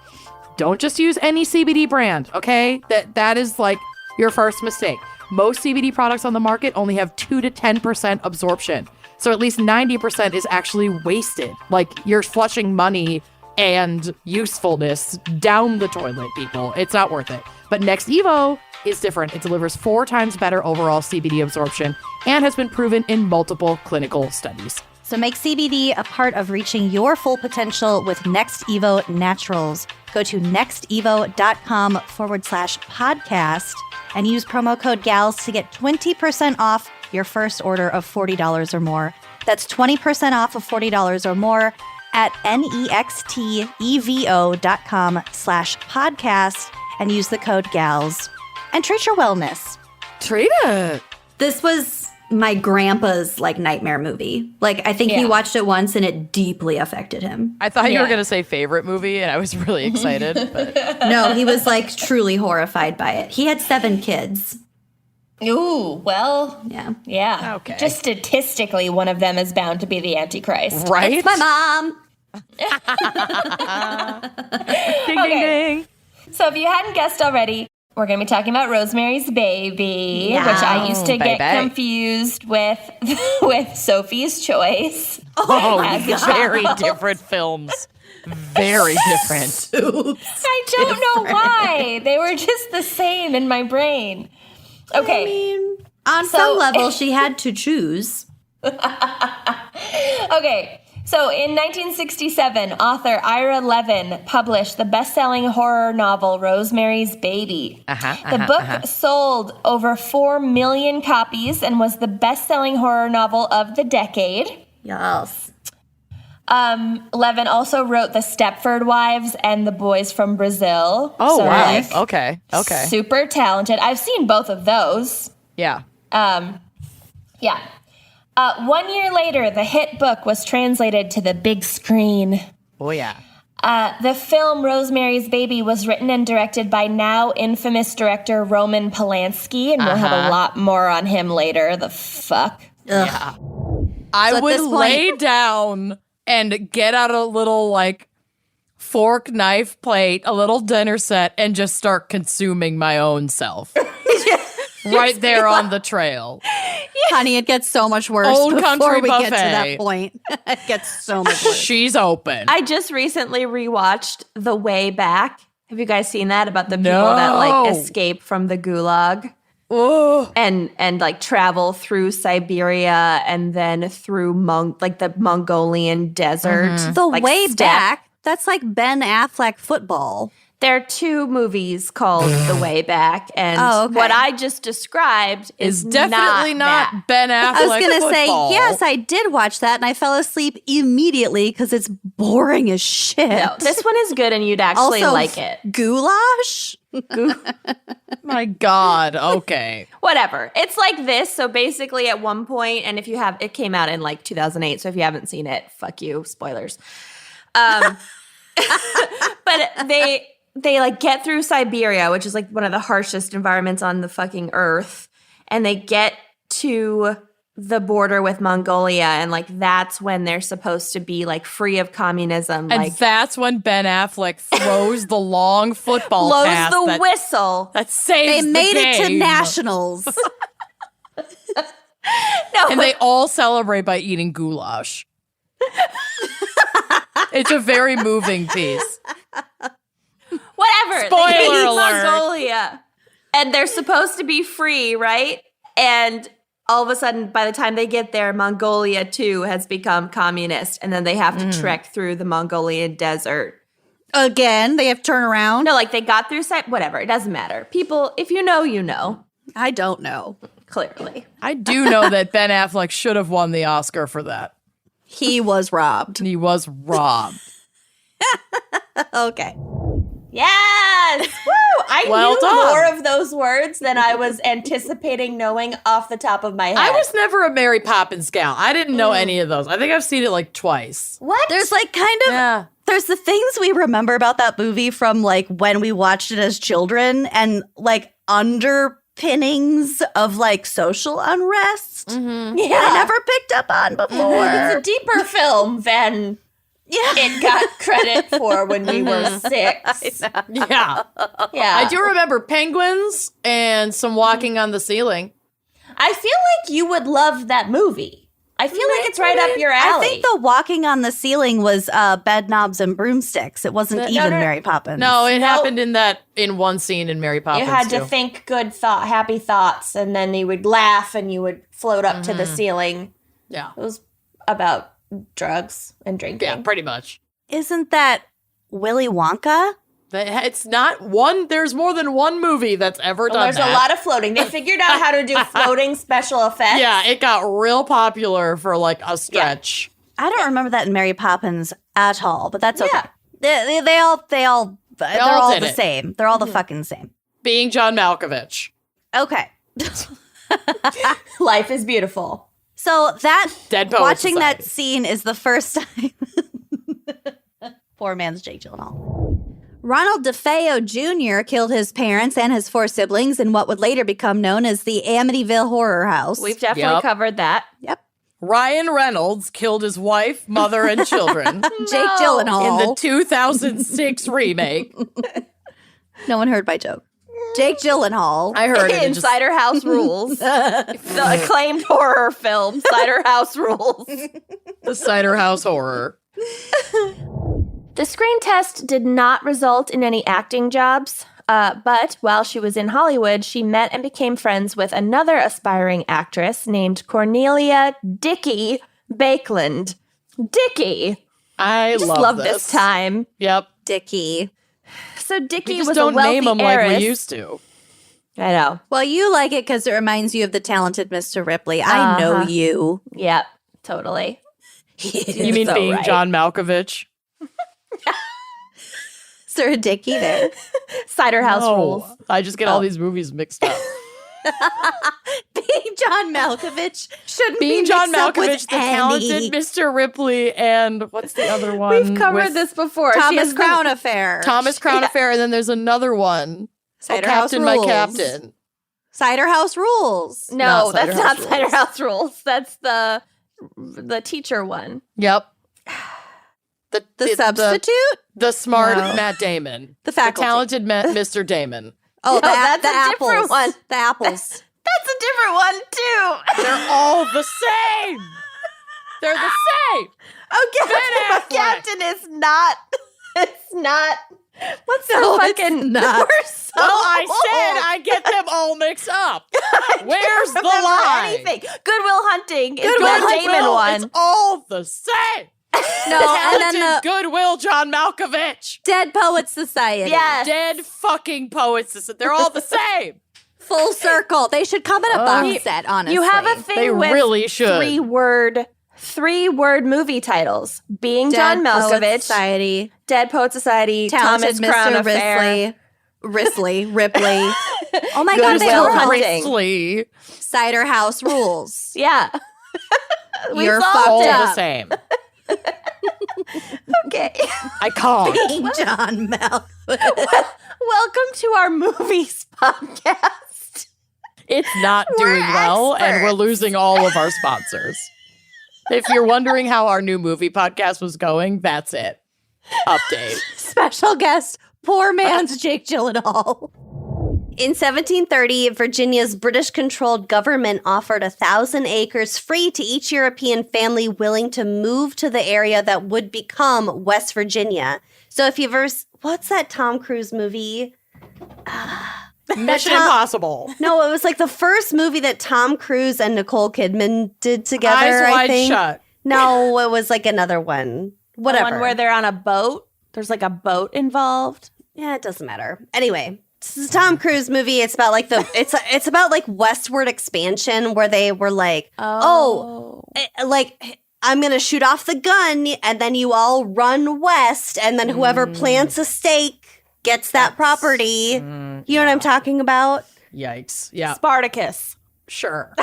Don't just use any CBD brand, okay? That is like your first mistake. Most CBD products on the market only have 2 to 10% absorption. So at least 90% is actually wasted. Like, you're flushing money and usefulness down the toilet, people. It's not worth it. But Next Evo is different. It delivers 4 times better overall CBD absorption and has been proven in multiple clinical studies. So make CBD a part of reaching your full potential with Next Evo Naturals. Go to nextevo.com/podcast and use promo code GALS to get 20% off your first order of $40 or more. That's 20% off of $40 or more at nextevo.com/podcast and use the code GALS. And treat your wellness. Treat it. This was my grandpa's like nightmare movie. Like, I think he watched it once and it deeply affected him. I thought you were going to say favorite movie, and I was really excited. But No, he was like truly horrified by it. He had 7 kids. Ooh, well, Yeah. yeah. Okay. Just statistically, one of them is bound to be the Antichrist. right? It's my mom. Ding, Okay. ding, ding. So if you hadn't guessed already, we're going to be talking about Rosemary's Baby, which I used to get baby. confused with with Sophie's Choice. Oh, As a very child. different films. Very different. I don't know why. They were just the same in my brain. Okay. I mean, on So- some level, she had to choose. Okay. So in 1967, author Ira Levin published the best-selling horror novel Rosemary's Baby. The book sold over 4 million copies and was the best-selling horror novel of the decade. Yes. Levin also wrote The Stepford Wives and The Boys from Brazil. Oh, So, wow. like, Okay. super talented. I've seen both of those. Yeah. Yeah. 1 year later, the hit book was translated to the big screen. Oh, yeah. The film Rosemary's Baby was written and directed by now infamous director Roman Polanski, and we'll have a lot more on him later. The fuck? I So at would this point- lay down and get out a little, like, fork, knife, plate, a little dinner set, and just start consuming my own self. Right there on the trail. Honey, it gets so much worse Old before Country we get to Buffet. that point. It gets so much worse. She's open. I just recently rewatched The Way Back. Have you guys seen that about the people No. that like escape from the gulag Oh. and like travel through Siberia and then through the Mongolian desert? The like way steppe. back, that's like Ben Affleck football. There are 2 movies called The Way Back, and Oh, okay. what I just described Is is definitely that. not Ben Affleck. I was going to say, football. yes, I did watch that and I fell asleep immediately because it's boring as shit. No, this one is good, and you'd actually also, like it. Goulash? My God. Okay. Whatever. It's like this. So basically, at one point, and if you have, it came out in like 2008. So if you haven't seen it, fuck you. Spoilers. But they like get through Siberia, which is like one of the harshest environments on the fucking earth, and they get to the border with Mongolia, and like that's when they're supposed to be like free of communism. And like that's when Ben Affleck throws the long football blows pass the that, whistle. that saves They the made it to game. nationals. No, And they all celebrate by eating goulash. It's a very moving piece. whatever. Spoiler They get to alert. Mongolia, and they're supposed to be free, right? And all of a sudden, by the time they get there, Mongolia too has become communist, and then they have to trek through the Mongolian desert. Again, they have to turn around. No, like they got through whatever. It doesn't matter. People, if you know, you know. I don't know. Clearly, I do know that Ben Affleck should have won the Oscar for that. He was robbed. He was robbed. Okay. yes. Woo! I Well knew done. more of those words than I was anticipating knowing off the top of my head. I was never a Mary Poppins gal. I didn't know any of those. I think I've seen it like twice. what? There's like kind of Yeah. there's the things we remember about that movie from like when we watched it as children and like underpinnings of like social unrest. Mm-hmm. Yeah. I never picked up on before. It's a deeper film than it got credit for when we were 6. Yeah. Yeah. I do remember penguins and some walking on the ceiling. I feel like you would love that movie. I feel like it's right up your alley. I think the walking on the ceiling was bed knobs and broomsticks. It wasn't even Mary Poppins. No, it happened in one scene in Mary Poppins. You had to too. think happy thoughts, and then you would laugh and you would float up to the ceiling. Yeah. It was about drugs and drinking. Yeah, pretty much. Isn't that Willy Wonka? It's not one. There's more than one movie that's ever done There's that. a lot of floating. They figured out how to do floating special effects. Yeah, it got real popular for like a stretch. I don't remember that in Mary Poppins at all, but that's okay. Yeah. They're all did the it. same. They're all the fucking same. Being John Malkovich. Okay. Life is beautiful. So that Dead Poets watching Society. that scene is the first time. Poor man's Jake Gyllenhaal. Ronald DeFeo Jr. killed his parents and his 4 siblings in what would later become known as the Amityville Horror House. We've definitely covered that. Yep. Ryan Reynolds killed his wife, mother, and children Jake Gyllenhaal. in the 2006 remake. No one heard my joke. Jake Gyllenhaal. I heard it. In Cider House Rules. The acclaimed horror film, Cider House Rules. The Cider House Horror. The screen test did not result in any acting jobs, but while she was in Hollywood, she met and became friends with another aspiring actress named Cornelia Dickie Bakeland. Dickie! I Just love love this time. Yep. Dickie. So We Dickie just was don't a wealthy name them heiress. like we used to. I know. Well, you like it because it reminds you of the talented Mr. Ripley. I know you. Yep, totally. You mean so being right. John Malkovich? Is there a Dickie there? Cider House Rules. I just get all these movies mixed up. Being John Malkovich shouldn't Being be John mixed up with Malkovich, the talented any. Mr. Ripley, and what's the other one? We've covered with this before. She Thomas has been- Crown Affair. Thomas Crown Affair, and then there's another one. Cider oh, House Captain, my Rules. Captain. Cider House Rules. No, Not that's Cider not House Cider Rules. House Rules. That's the teacher one. Yep. The substitute? The smart No. Matt Damon. The faculty. talented Mr. Damon. Oh, No, that's the a apples. different one. The apples. That's a different one too. They're all the same. They're the same. Okay, Ben Affleck. Captain is not. It's not. What's the No, it's fucking? not. We're so Well, I old. said I get them all mixed up. Where's the Remember line? anything? Goodwill Hunting is Goodwill, the Damon Goodwill, one. It's all the same. No, and then Talented the Goodwill John Malkovich. Dead Poets Society. Yes. Dead fucking poets. They're all the same. Full circle. They should come in a box set, honestly. You have a thing They with really should. three-word movie titles. Being Dead John Poets Malkovich, Society. Dead Poet Society, Talented Thomas Crown Mr. Affair. Ripley. Oh my God, they Goodwill all Hunting. Risley. Cider House Rules. Yeah. We You're solved All it. the same. Okay. I can't. Being John Malkovich. Welcome to our movies podcast. It's not doing well, and we're losing all of our sponsors. If you're wondering how our new movie podcast was going, that's it. Update. Special guest, poor man's Jake Gyllenhaal. In 1730, Virginia's British-controlled government offered 1,000 acres free to each European family willing to move to the area that would become West Virginia. So if you've ever... What's that Tom Cruise movie? Mission Impossible. No, it was like the first movie that Tom Cruise and Nicole Kidman did together, Eyes I Wide think. Shut. No, it was like another one. Whatever. The one where they're on a boat. There's like a boat involved. Yeah, it doesn't matter. Anyway, this is a Tom Cruise movie. It's about like it's about like westward expansion where they were like, like I'm gonna shoot off the gun and then you all run west and then whoever plants a stake gets that property. You know what I'm talking about? Yikes. Yeah. Spartacus. Sure.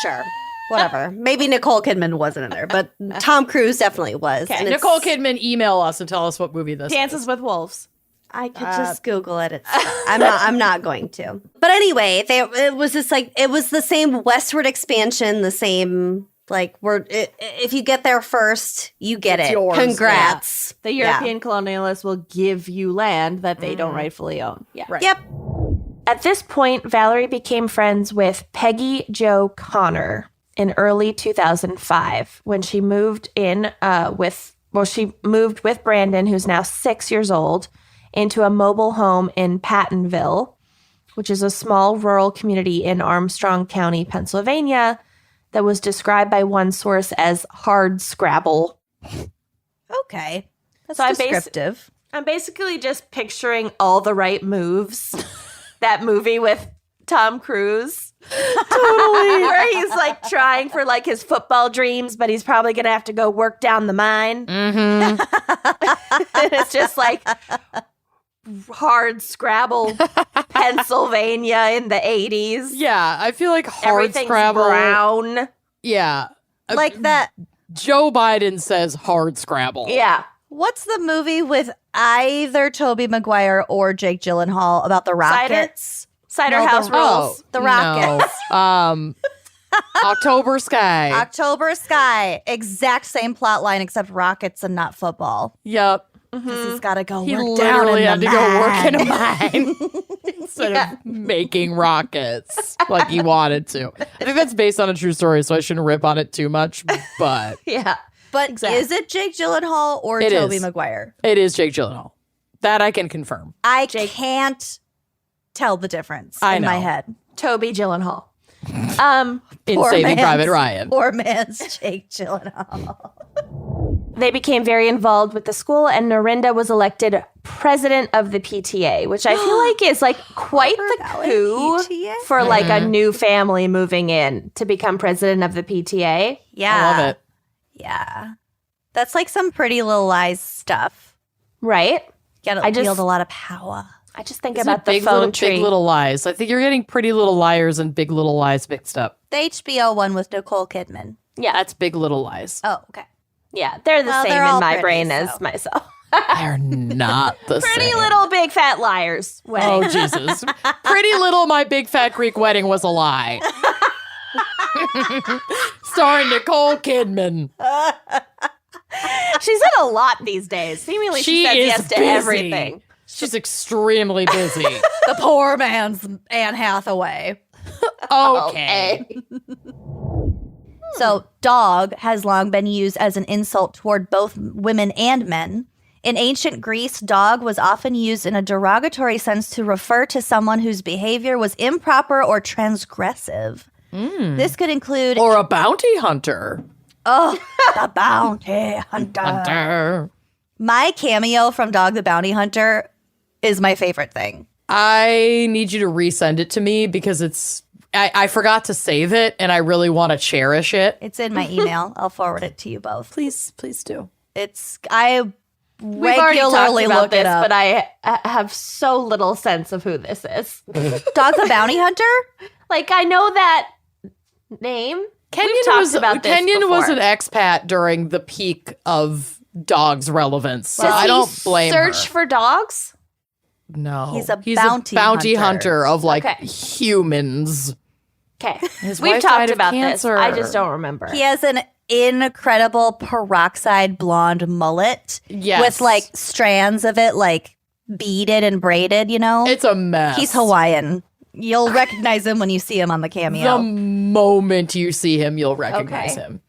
Sure. Whatever. Maybe Nicole Kidman wasn't in there, but Tom Cruise definitely was. Okay. And it's- Nicole Kidman, email us and tell us what movie this Dances is. with Wolves. I could just Google it. I'm not going to. But anyway, it was just like it was the same westward expansion, the same like if you get there first, you get It's it. yours, Congrats. The European colonialists will give you land that they don't rightfully own. Yeah. Right. Yep. At this point, Valerie became friends with Peggy Jo Connor in early 2005 when she moved in she moved with Brandon, who's now 6 years old, into a mobile home in Pattonville, which is a small rural community in Armstrong County, Pennsylvania, that was described by one source as hard scrabble. Okay. That's So descriptive. I'm basically just picturing all the right moves. That movie with Tom Cruise. Totally. Where he's like trying for like his football dreams, but he's probably going to have to go work down the mine. Mm-hmm. And it's just like hard Scrabble, Pennsylvania in the 80s. Yeah, I feel like hard Everything's Scrabble. brown. Yeah. Like that. Joe Biden says hard Scrabble. Yeah. What's the movie with either Tobey Maguire or Jake Gyllenhaal about the Rockets? Cider No, the- House Rules. The Rockets. No. October Sky. October Sky. Exact same plot line except rockets and not football. Yep. Because he's got to go He work down literally in had the to go work in a mine. mine instead of making rockets like he wanted to. I think that's based on a true story, so I shouldn't rip on it too much, but Yeah. But Exactly. is it Jake Gyllenhaal or It Tobey is. Maguire? it is Jake Gyllenhaal. That I can confirm. I can't tell the difference I in my know. head. Toby Gyllenhaal. In Poor Saving man's- Private Ryan. Poor man's Jake Gyllenhaal. They became very involved with the school, and Norinda was elected president of the PTA, which I feel like is like quite the coup PTA? for like a new family moving in to become president of the PTA. Yeah. I love it. Yeah. That's like some Pretty Little Lies stuff. Right? Gotta I just- wield a lot of power. I just think Isn't about it the big phone little, tree. Big Little Lies. I think you're getting Pretty Little Liars and Big Little Lies mixed up. The HBO one with Nicole Kidman. Yeah, That's Big Little Lies. Oh, okay. yeah, they're the Well, same they're in all my pretty, brain so. as myself. They're not the Pretty same. little big fat liars. Oh, Jesus. Pretty Little My Big Fat Greek Wedding was a lie. Starring Nicole Kidman. She's in a lot these days. Seemingly she says is yes to busy. everything. She's extremely busy. The poor man's Anne Hathaway. Okay. So, dog has long been used as an insult toward both women and men. In ancient Greece, dog was often used in a derogatory sense to refer to someone whose behavior was improper or transgressive. This could include Or a bounty hunter. the bounty hunter. My cameo from Dog the Bounty Hunter is my favorite thing. I need you to resend it to me because I forgot to save it and I really want to cherish it. It's in my email. I'll forward it to you both. Please do. I We've already talked regularly about look this, it up. but I have so little sense of who this is. Dog the Bounty Hunter? Like, I know that name. Kenyon We've talked about this Kenyon was before. an expat during the peak of dogs' relevance. So Does I he don't blame search her. for dogs? No. He's a bounty hunter of like Okay. humans. Okay. His We've wife talked died of about cancer. this. I just don't remember. He has an incredible peroxide blonde mullet Yes. with like strands of it like beaded and braided, you know? It's a mess. He's Hawaiian. You'll recognize him when you see him on the The cameo. moment you see him, you'll recognize Okay. him.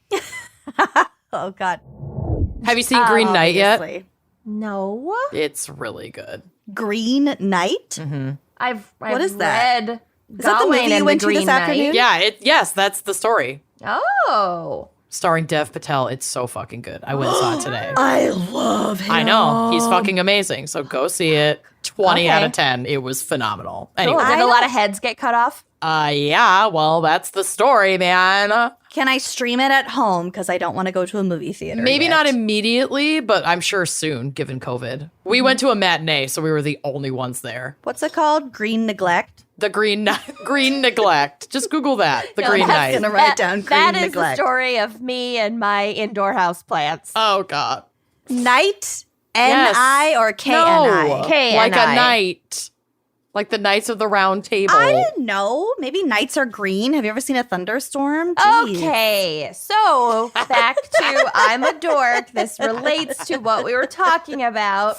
Oh, God. Have you seen Green Knight yet? Obviously. No. It's really good. Green Knight? I've What is that? read Is that the Gawain movie you and went the to this Green Knight. afternoon? Yeah, yes, that's the story. Oh. Starring Dev Patel. It's so fucking good. I went and saw it today. I love him. I know. He's fucking amazing. So go see it. 20 out Okay. of 10. It was phenomenal. Cool. Anyway. Did a lot of heads get cut off? Yeah, well, that's the story, man. Can I stream it at home? Because I don't want to go to a movie theater. Maybe yet. not immediately, but I'm sure soon, given COVID. We went to a matinee, so we were the only ones there. What's it called? Green Neglect? The Green Neglect. Just Google that. The Green Knight. Gonna write down That green is the neglect. story of me and my indoor house plants. Oh, God. Knight, Yes. N-I or K-N-I? No. K-N-I. Like a knight. Like the Knights of the Round Table. I didn't know. Maybe nights are green. Have you ever seen a thunderstorm? Jeez. Okay, so back to I'm a dork. This relates to what we were talking about.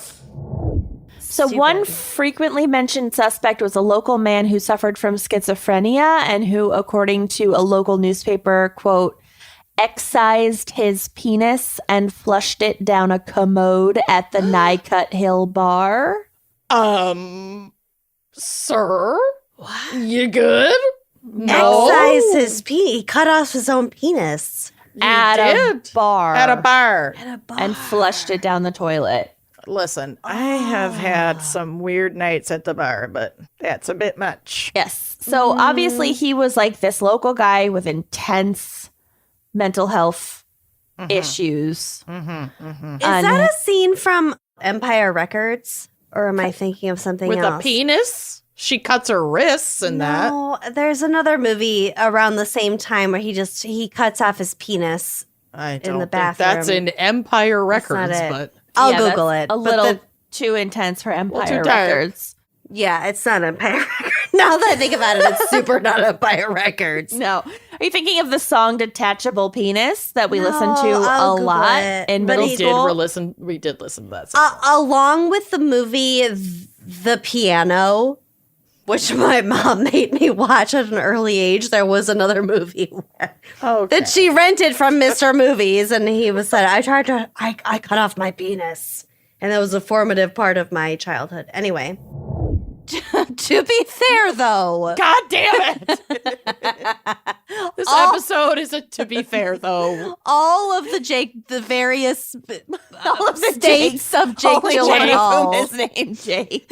So one frequently mentioned suspect was a local man who suffered from schizophrenia and who, according to a local newspaper, quote, excised his penis and flushed it down a commode at the Nycut Hill bar. Sir? What? You good? No. Excise his penis. He cut off his own penis. At a bar. At a bar. And flushed it down the toilet. Listen, I have had some weird nights at the bar, but that's a bit much. Yes. So obviously he was like this local guy with intense mental health issues. Is that a scene from Empire Records? Or am I thinking of something With else? a penis? She cuts her wrists and that. No, there's another movie around the same time where he cuts off his penis. I in don't the think that's bathroom. in Empire That's not Records, it. but I'll Yeah, Google that's it. A but little too intense for Empire too tired. Records. yeah, it's not Empire Records. Now that I think about it, it's super not Empire Records. No. Are you thinking of the song Detachable Penis that we listened to I'll a Google lot it. in But middle he school? we did listen to that song. Along with the movie The Piano, which my mom made me watch at an early age, there was another movie that she rented from Mr. Movies, and he was said, I cut off my penis. And that was a formative part of my childhood. Anyway. To be fair, though, God damn it! This episode is a to be fair, though. all of the various All of the states of Jake Only Jake Gyllenhaal, whom is named Jake.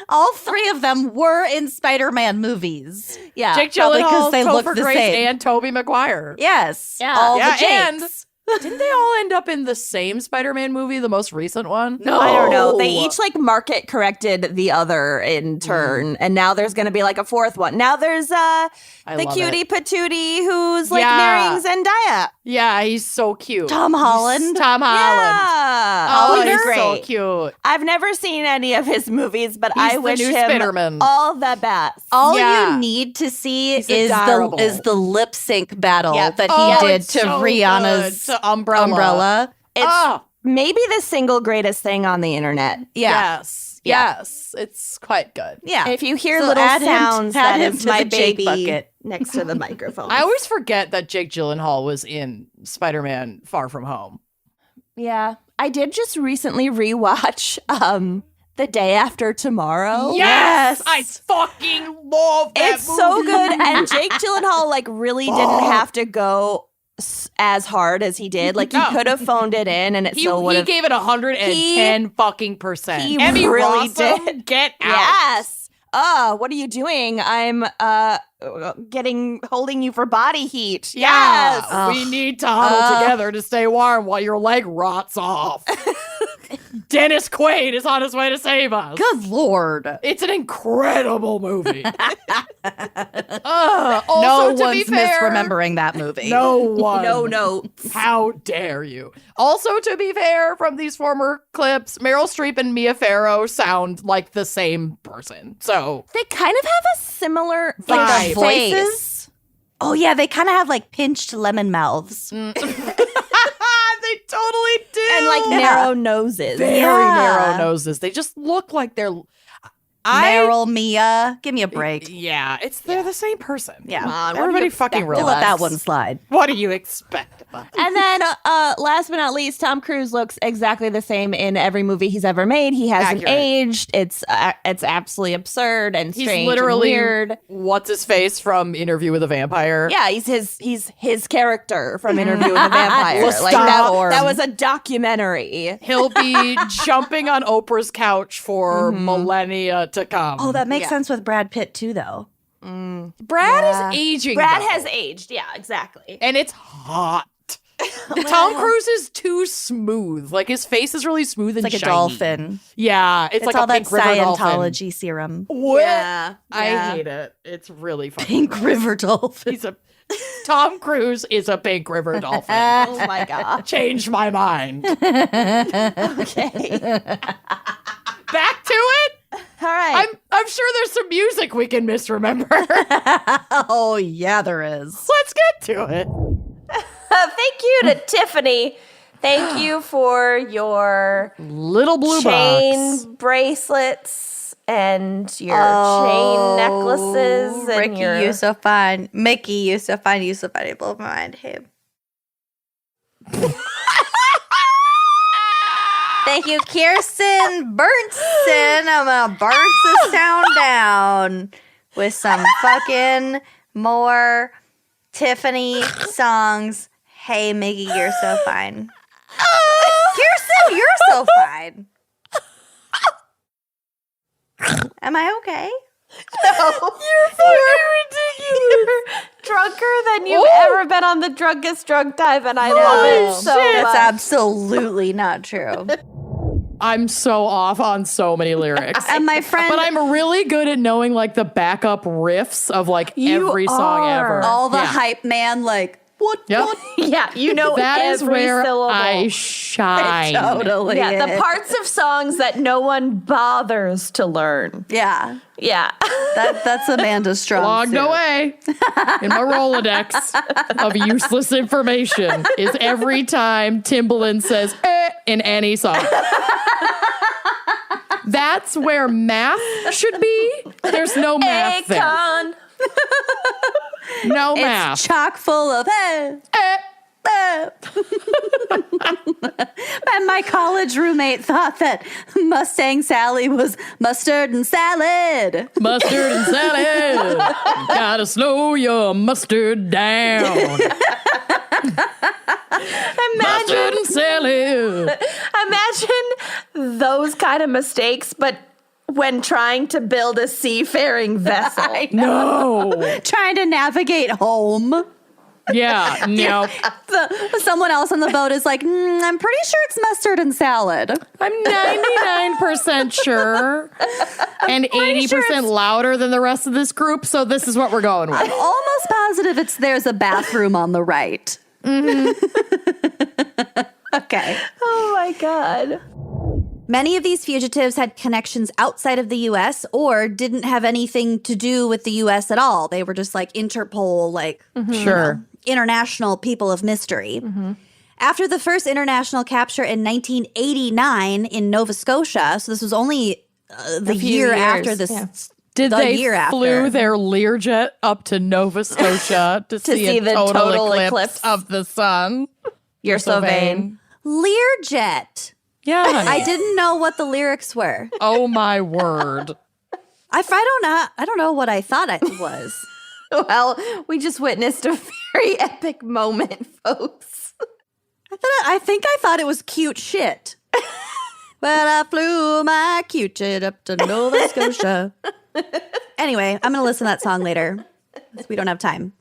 all three of them were in Spider-Man movies. Yeah. Jake probably 'cause Gyllenhaal, they look Topher the Grace, same. and Tobey Maguire. Yes, Yeah. all Yeah, the and Jakes. didn't they all end up in the same Spider-Man movie, the most recent one? No, I don't know. They each like market corrected the other in turn, and now there's going to be like a fourth one. Now there's the love cutie it. patootie who's like Yeah. marrying Zendaya. Yeah, he's so cute. Tom Holland. Tom Holland. Yeah. Oh, he's he's so great. cute. I've never seen any of his movies, but I the wish new him Spider-Man. all the best. All Yeah. you need to see He's is adorable. the lip sync battle Yeah. that Oh, he did it's to so Rihanna's good. To Umbrella. It's Oh, maybe the single greatest thing on the internet. Yeah. yes. Yeah. Yes. It's quite good. Yeah. If you hear So little add him- sounds, add that him is to my the Jake baby bucket. next to the microphone. I always forget that Jake Gyllenhaal was in Spider-Man Far From Home. Yeah. I did just recently rewatch The Day After Tomorrow. Yes! I fucking love that It's so movie. good. And Jake Gyllenhaal like really didn't have to go as hard as he did. Like he No. could have phoned it in and it still would He have. gave it 110 fucking percent. he Emmy really Rossum, did. Get out. Yes. What are you doing? I'm holding you for body heat. Yeah. Yes. We need to huddle together to stay warm while your leg rots off. Dennis Quaid is on his way to save us. Good Lord. It's an incredible movie. No Also, to be one's fair, misremembering that movie. No one. No notes. How dare you? Also, to be fair, from these former clips, Meryl Streep and Mia Farrow sound like the same person. So, They kind of have a similar Vibe. like Voices? voices. Oh, yeah. They kind of have like pinched lemon mouths. they totally do. And like narrow noses. very Yeah. narrow noses. They just look like they're. Meryl, Mia. Give me a break. Yeah, they're the same person. Yeah. Come on, what do everybody you fucking expect? We'll relax. let that one slide. What do you expect? And then last but not least, Tom Cruise looks exactly the same in every movie he's ever made. He hasn't Accurate. aged. It's absolutely absurd and He's strange literally and weird. what's his face from Interview with a Vampire. Yeah, he's his character from Interview with a Vampire. like Lestat. that was a documentary. He'll be jumping on Oprah's couch for millennia to come. Oh, that makes sense with Brad Pitt, too, though. Brad is aging. Brad though. has aged. Yeah, exactly. and it's hot. Tom Cruise is too smooth. Like his face is really smooth and It's like shiny. a dolphin. Yeah, it's like all a that pink river dolphin. Scientology serum. What? Yeah. I hate it. It's really funny. Pink river dolphin. Tom Cruise is a pink river dolphin. Oh my god. Changed my mind. Okay. Back to it. All right. I'm sure there's some music we can misremember. Oh, yeah, there is. Let's get to it. Thank you to Tiffany. Thank you for your Little blue chain box. bracelets and your chain necklaces and Ricky, your you so fine. Mickey, you so fine. You so fine. You blow my mind. Hey. Thank you, Kirsten Bernson. I'm gonna burn this town down with some fucking more Tiffany songs. Hey, Mickey, you're so fine. Kirsten, you're so fine. Am I okay? You're ridiculous. Drunker than you've ever been on the drunkest drunk dive, and I love it so That's much. absolutely not true. I'm so off on so many lyrics. And my friend, But I'm really good at knowing like the backup riffs of like You every song are. ever. all the Yeah. hype man, like, what? Yep. What? Yeah, you know That is every where syllable. I shine. Totally. Yeah, the is. parts of songs that no one bothers to learn. Yeah. Yeah. That's Amanda's strong Logged suit. away in my Rolodex of useless information is every time Timbaland says in any song. That's where math should be. There's no math there. Akon. No It's math. chock full of And my college roommate thought that Mustang Sally was mustard and salad. Mustard and salad. You gotta slow your mustard down. Mustard and salad. Imagine those kind of mistakes, but when trying to build a seafaring vessel. No. Trying to navigate home. Yeah, no. Someone else on the boat is like, I'm pretty sure it's mustard and salad. I'm 99% sure and 80% louder than the rest of this group, so this is what we're going with. I'm almost positive there's a bathroom on the right. Mm-hmm. Okay. Oh my God. Many of these fugitives had connections outside of the U.S. or didn't have anything to do with the U.S. at all. They were just like Interpol, like Sure. international people of mystery. After the first international capture in 1989 in Nova Scotia, so this was only the year years, after this. yeah. Did the they year flew after. their Learjet up to Nova Scotia to see a the total, total eclipse eclipse. of the sun? You're so vain. Learjet. Yeah, honey. I didn't know what the lyrics were. Oh my word. I don't know what I thought it was. Well, we just witnessed a very epic moment, folks. I think I thought it was cute shit. Well, I flew my cute shit up to Nova Scotia. Anyway, I'm going to listen to that song later. We don't have time.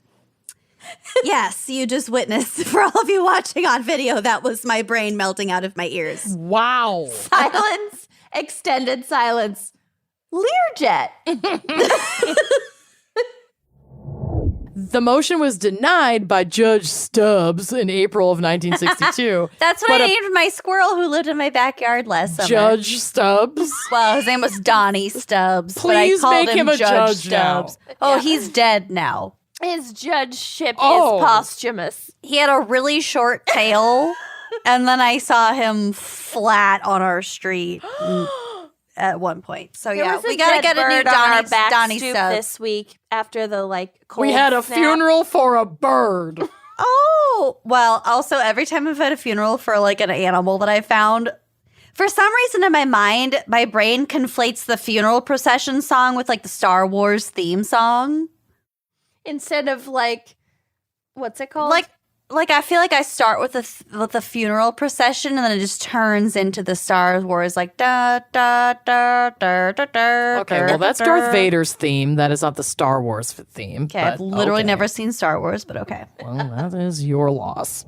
Yes, you just witnessed, for all of you watching on video, that was my brain melting out of my ears. Wow. Silence, extended silence. Learjet. The motion was denied by Judge Stubbs in April of 1962. That's what But I named my squirrel who lived in my backyard last summer. Judge Stubbs? Well, his name was Donnie Stubbs. Please but I called make him a judge now. Stubbs. Oh, he's dead now. His judgeship Oh. is posthumous. He had a really short tail, and then I saw him flat on our street at one point. So There yeah, was a we gotta dead get a new bird on our Donnie, back Donnie stoop Stubbs. this week after the cold We had a snap. funeral for a bird. Oh, well, also every time I've had a funeral for an animal that I found, for some reason in my mind, my brain conflates the funeral procession song with the Star Wars theme song. instead of what's it called? Like I feel like I start with the funeral procession and then it just turns into the Star Wars da da da da da da. Okay, well, that's Darth Vader's theme. That is not the Star Wars theme. Okay, I've but literally okay. never seen Star Wars, but okay. Well, that is your loss.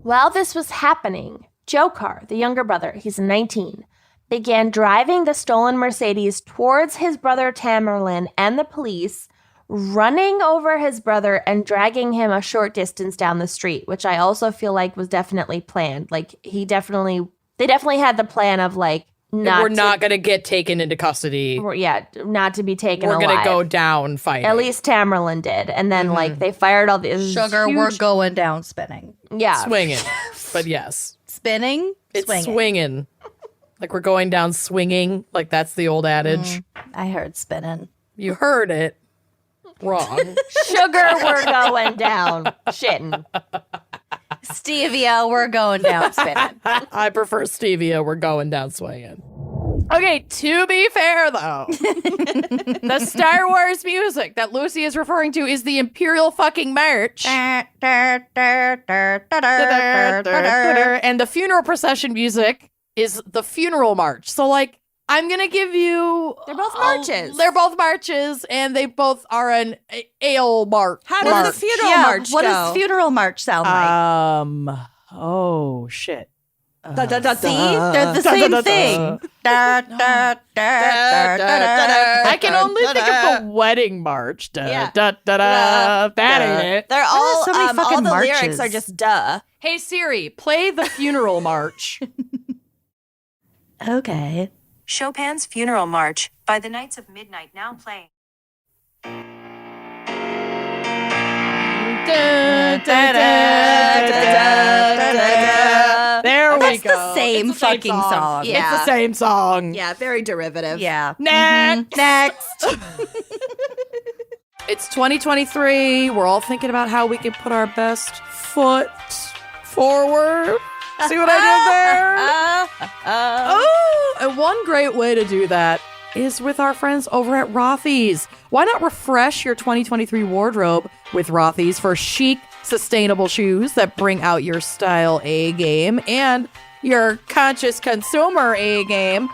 While this was happening, Joe Carr, the younger brother, he's 19, began driving the stolen Mercedes towards his brother Tamerlan and the police, running over his brother and dragging him a short distance down the street, which I also feel like was definitely planned. Like, they definitely had the plan of, like, we're not going to get taken into custody. Not to be taken alive. We're going to go down fighting. At least Tamerlan did. And then, like, they fired all these Sugar, we're going down spinning. Yeah. Swinging. But yes. Spinning? It's swinging. Like we're going down swinging. Like that's the old adage. I heard spinning. You heard it. Wrong. Sugar, we're going down shitting. Stevia, we're going down spinning. I prefer stevia. We're going down swinging. Okay, to be fair, though, the Star Wars music that Lucy is referring to is the Imperial fucking March. And the funeral procession music is the funeral march. So, like, I'm going to give you... They're both marches. They're both marches, and they both are an ale march. How does the funeral march go? What does funeral march sound like? Oh, shit. See? They're the same thing. I can only think of the wedding march. That ain't it. They're all, so many all fucking the marches. lyrics are just duh. Hey, Siri, play the funeral march. Okay. Chopin's Funeral March by the Knights of Midnight now playing. There we That's go. the same It's the fucking song. Yeah. It's the same song. Yeah, very derivative. Yeah. Next. Next. It's 2023. We're all thinking about how we can put our best foot forward. See what I did there? And one great way to do that is with our friends over at Rothy's. Why not refresh your 2023 wardrobe with Rothy's for chic, sustainable shoes that bring out your style A game and your conscious consumer A game?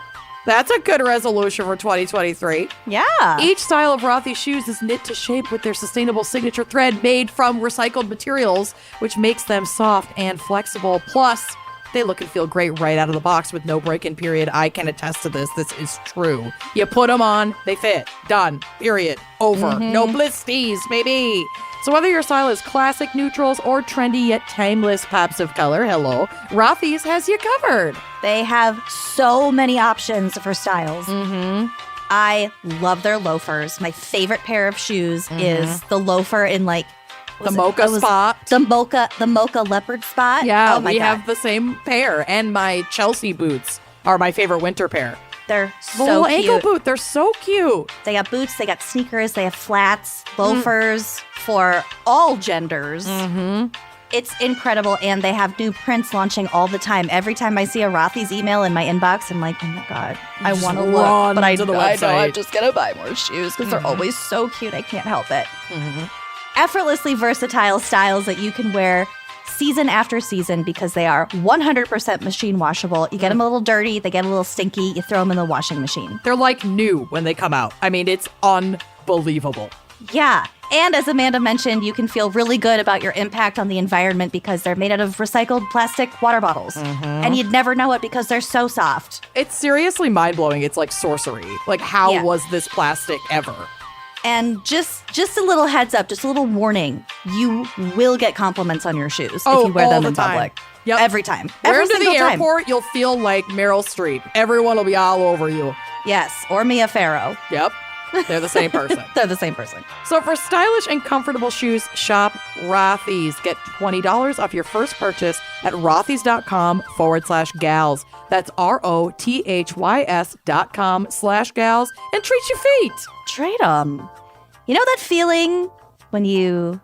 That's a good resolution for 2023. Yeah. Each style of Rothy's shoes is knit to shape with their sustainable signature thread made from recycled materials, which makes them soft and flexible. Plus, they look and feel great right out of the box with no break-in period. I can attest to this. This is true. You put them on, they fit. Done. Period. Over. No blisties, baby. So whether your style is classic neutrals or trendy yet timeless pops of color, hello, Rothy's has you covered. They have so many options for styles. I love their loafers. My favorite pair of shoes is the loafer in like The mocha spot. The mocha leopard spot. Yeah, oh my we God. have the same pair. And my Chelsea boots are my favorite winter pair. They're The so little cute. ankle boot, they're so cute. They got boots, they got sneakers, they have flats, loafers for all genders. It's incredible, and they have new prints launching all the time. Every time I see a Rothy's email in my inbox, I'm like, oh my God, I want to look. run But I to the know I'm website. just going to buy more shoes because they're always so cute. I can't help it. Effortlessly versatile styles that you can wear season after season because they are 100% machine washable. You get them a little dirty, they get a little stinky, you throw them in the washing machine. They're like new when they come out. I mean, it's unbelievable. Yeah. And as Amanda mentioned, you can feel really good about your impact on the environment because they're made out of recycled plastic water bottles. And you'd never know it because they're so soft. It's seriously mind-blowing. It's like sorcery. Like, how Yeah. was this plastic ever? And just a little heads up, just a little warning, you will get compliments on your shoes Oh, if you wear all them the in time. public. Yep. Every time. Wear Every them to the single time. airport, you'll feel like Meryl Streep. Everyone will be all over you. Yes. Or Mia Farrow. Yep. They're the same person. They're the same person. So for stylish and comfortable shoes, shop Rothy's. Get $20 off your first purchase at rothys.com/gals. That's ROTHYS.com/gals and treat your feet. Trade 'em. You know that feeling when you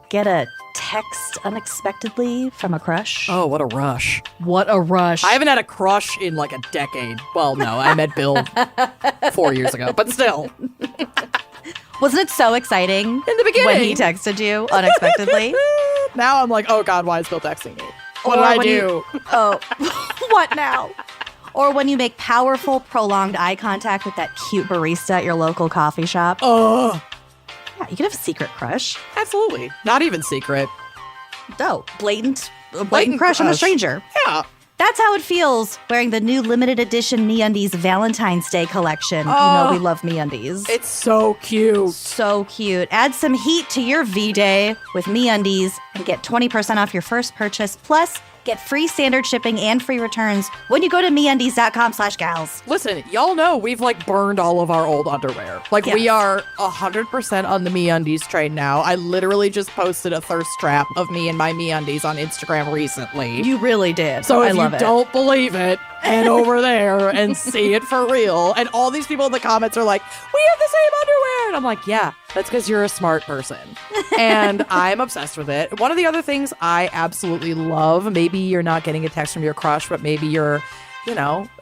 get a text unexpectedly from a crush? Oh, what a rush. What a rush. I haven't had a crush in like a decade. Well, no, I met Bill 4 years ago, but still. Wasn't it so exciting In the beginning. when he texted you unexpectedly? Now I'm like, oh God, why is Bill texting me? What Or did I when do? Oh, what now? Or when you make powerful, prolonged eye contact with that cute barista at your local coffee shop. Oh, Yeah, you can have a secret crush. absolutely. Not even secret. No, blatant a blatant crush on a stranger. Yeah. That's how it feels wearing the new limited edition MeUndies Valentine's Day collection. You know we love MeUndies. It's so cute. So cute. Add some heat to your V-Day with MeUndies and get 20% off your first purchase. Plus, get free standard shipping and free returns when you go to MeUndies.com/gals. Listen, y'all know we've burned all of our old underwear. We are 100% on the MeUndies train now. I literally just posted a thirst trap of me and my MeUndies on Instagram recently. You really did. So I if love you it. don't believe it, head over there and see it for real. And all these people in the comments are like, we have the same underwear. And I'm like, yeah, that's because you're a smart person. And I'm obsessed with it. One of the other things I absolutely love, maybe you're not getting a text from your crush, but maybe you're,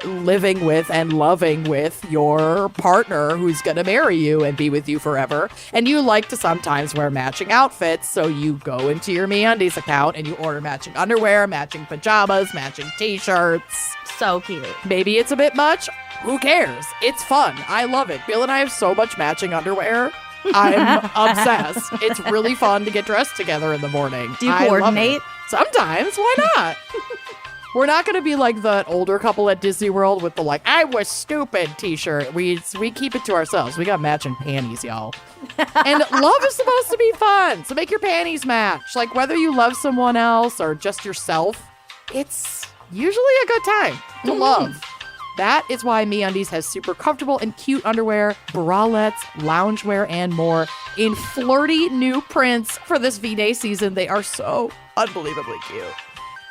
living with and loving with your partner who's going to marry you and be with you forever. And you like to sometimes wear matching outfits. So you go into your MeUndies account and you order matching underwear, matching pajamas, matching t-shirts. So cute. Maybe it's a bit much. Who cares? It's fun. I love it. Bill and I have so much matching underwear. I'm obsessed. It's really fun to get dressed together in the morning. Do you I love coordinate? it. Sometimes. Why not? We're not going to be like the older couple at Disney World with the I was stupid t-shirt. We keep it to ourselves. We got matching panties, y'all. And love is supposed to be fun. So make your panties match. Whether you love someone else or just yourself, it's usually a good time to love. That is why MeUndies has super comfortable and cute underwear, bralettes, loungewear, and more in flirty new prints for this V-Day season. They are so unbelievably cute.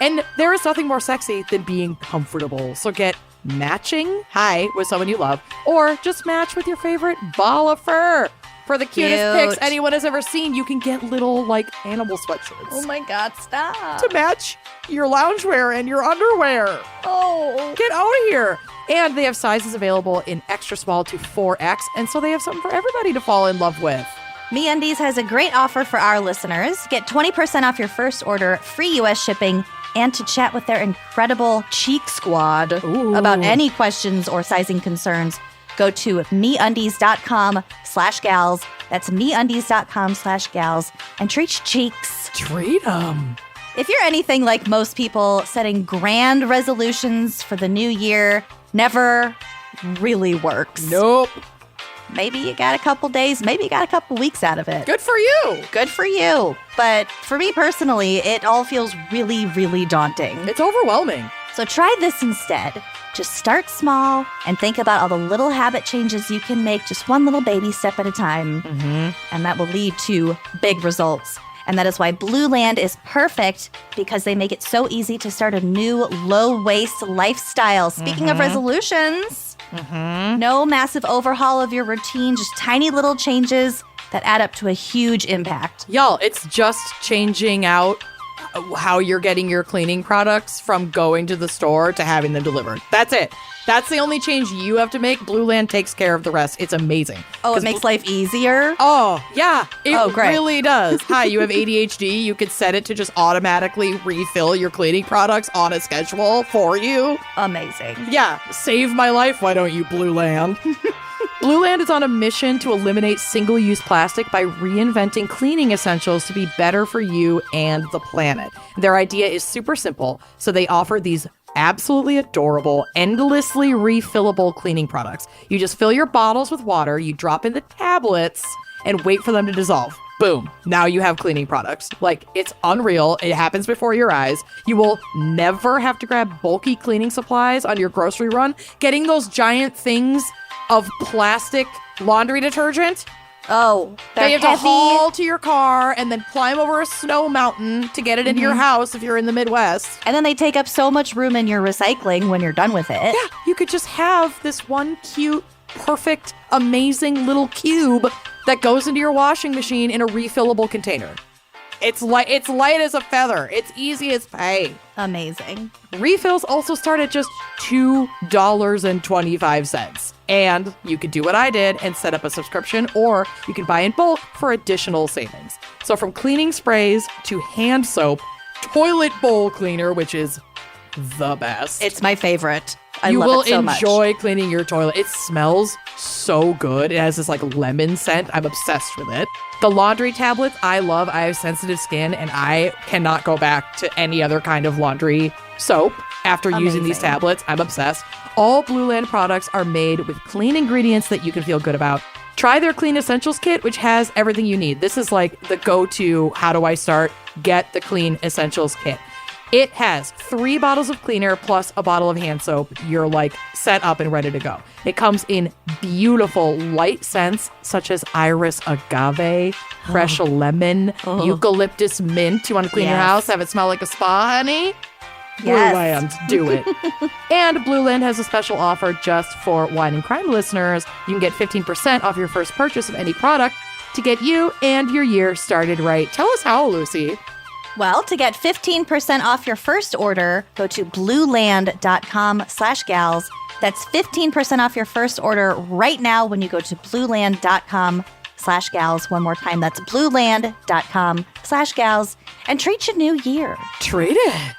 And there is nothing more sexy than being comfortable. So get matching high with someone you love, or just match with your favorite ball of fur. For the cutest pics anyone has ever seen, you can get little animal sweatshirts. Oh my God, stop. To match your loungewear and your underwear. Oh. Get out of here. And they have sizes available in extra small to 4X. And so they have something for everybody to fall in love with. MeUndies has a great offer for our listeners. Get 20% off your first order, free U.S. shipping, and to chat with their incredible Cheek Squad about any questions or sizing concerns. Go to MeUndies.com/gals. That's MeUndies.com/gals. And treat your cheeks. Treat them. If you're anything like most people, setting grand resolutions for the new year never really works. Nope. Maybe you got a couple days, maybe you got a couple weeks out of it. Good for you. Good for you. But for me personally, it all feels really, really daunting. It's overwhelming. So try this instead. Just start small and think about all the little habit changes you can make, just one little baby step at a time. And that will lead to big results. And that is why Blue Land is perfect, because they make it so easy to start a new low-waste lifestyle. Speaking of resolutions, no massive overhaul of your routine, just tiny little changes that add up to a huge impact. Y'all, it's just changing out how you're getting your cleaning products from going to the store to having them delivered. That's it. That's the only change you have to make. Blue Land takes care of the rest. It's amazing. Oh, it makes life easier? Oh, yeah. It great. really does. Hi, you have ADHD. You could set it to just automatically refill your cleaning products on a schedule for you. Amazing. Yeah. Save my life. Why don't you, Blue Land? Blue Land is on a mission to eliminate single-use plastic by reinventing cleaning essentials to be better for you and the planet. Their idea is super simple, so they offer these absolutely adorable, endlessly refillable cleaning products. You just fill your bottles with water, you drop in the tablets, and wait for them to dissolve. Boom. Now you have cleaning products. It's unreal. It happens before your eyes. You will never have to grab bulky cleaning supplies on your grocery run. Getting those giant things of plastic laundry detergent. Oh, they're that you have heavy. to haul to your car and then climb over a snow mountain to get it into your house if you're in the Midwest. And then they take up so much room in your recycling when you're done with it. Yeah, you could just have this one cute, perfect, amazing little cube that goes into your washing machine in a refillable container. It's light as a feather. It's easy as pie. Amazing. Refills also start at just $2.25. And you could do what I did and set up a subscription, or you can buy in bulk for additional savings. So from cleaning sprays to hand soap, toilet bowl cleaner, which is the best. It's my favorite. I you love will it so much. enjoy cleaning your toilet. It smells so good. It has this like lemon scent. I'm obsessed with it. The laundry tablets, I love. I have sensitive skin and I cannot go back to any other kind of laundry soap after using these tablets. I'm obsessed. All Blue Land products are made with clean ingredients that you can feel good about. Try their Clean Essentials Kit, which has everything you need. This is like the go-to, how do I start? Get the Clean Essentials Kit. It has 3 bottles of cleaner plus a bottle of hand soap. You're like set up and ready to go. It comes in beautiful light scents such as iris agave, fresh lemon, eucalyptus mint. You want to clean your house, have it smell like a spa, honey? Blue Land, do it. And Blue Land has a special offer just for Wine and Crime listeners. You can get 15% off your first purchase of any product to get you and your year started right. Tell us how, Lucy. Well, to get 15% off your first order, go to blueland.com/gals. That's 15% off your first order right now when you go to blueland.com/gals. One more time, that's blueland.com/gals. And treat your new year. Treat it.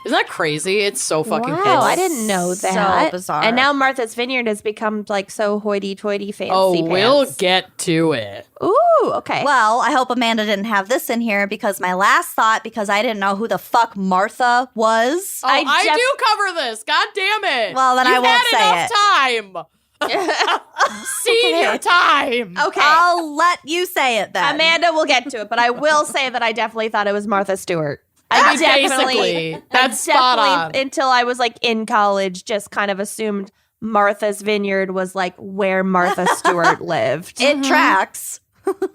Isn't that crazy? It's so fucking Wow, cool. I didn't know that. So bizarre. And now Martha's Vineyard has become like so hoity-toity fancy pants. We'll get to it. Ooh, okay. Well, I hope Amanda didn't have this in here because my last thought, because I didn't know who the fuck Martha was. Oh, I do cover this. God damn it. Well, then I won't say Time. Senior time. Okay. I'll let you say it then. Amanda will get to it, but I will say that I definitely thought it was Martha Stewart. I mean, basically, that's spot on. Until I was like in college, just kind of assumed Martha's Vineyard was like where Martha Stewart lived. It tracks.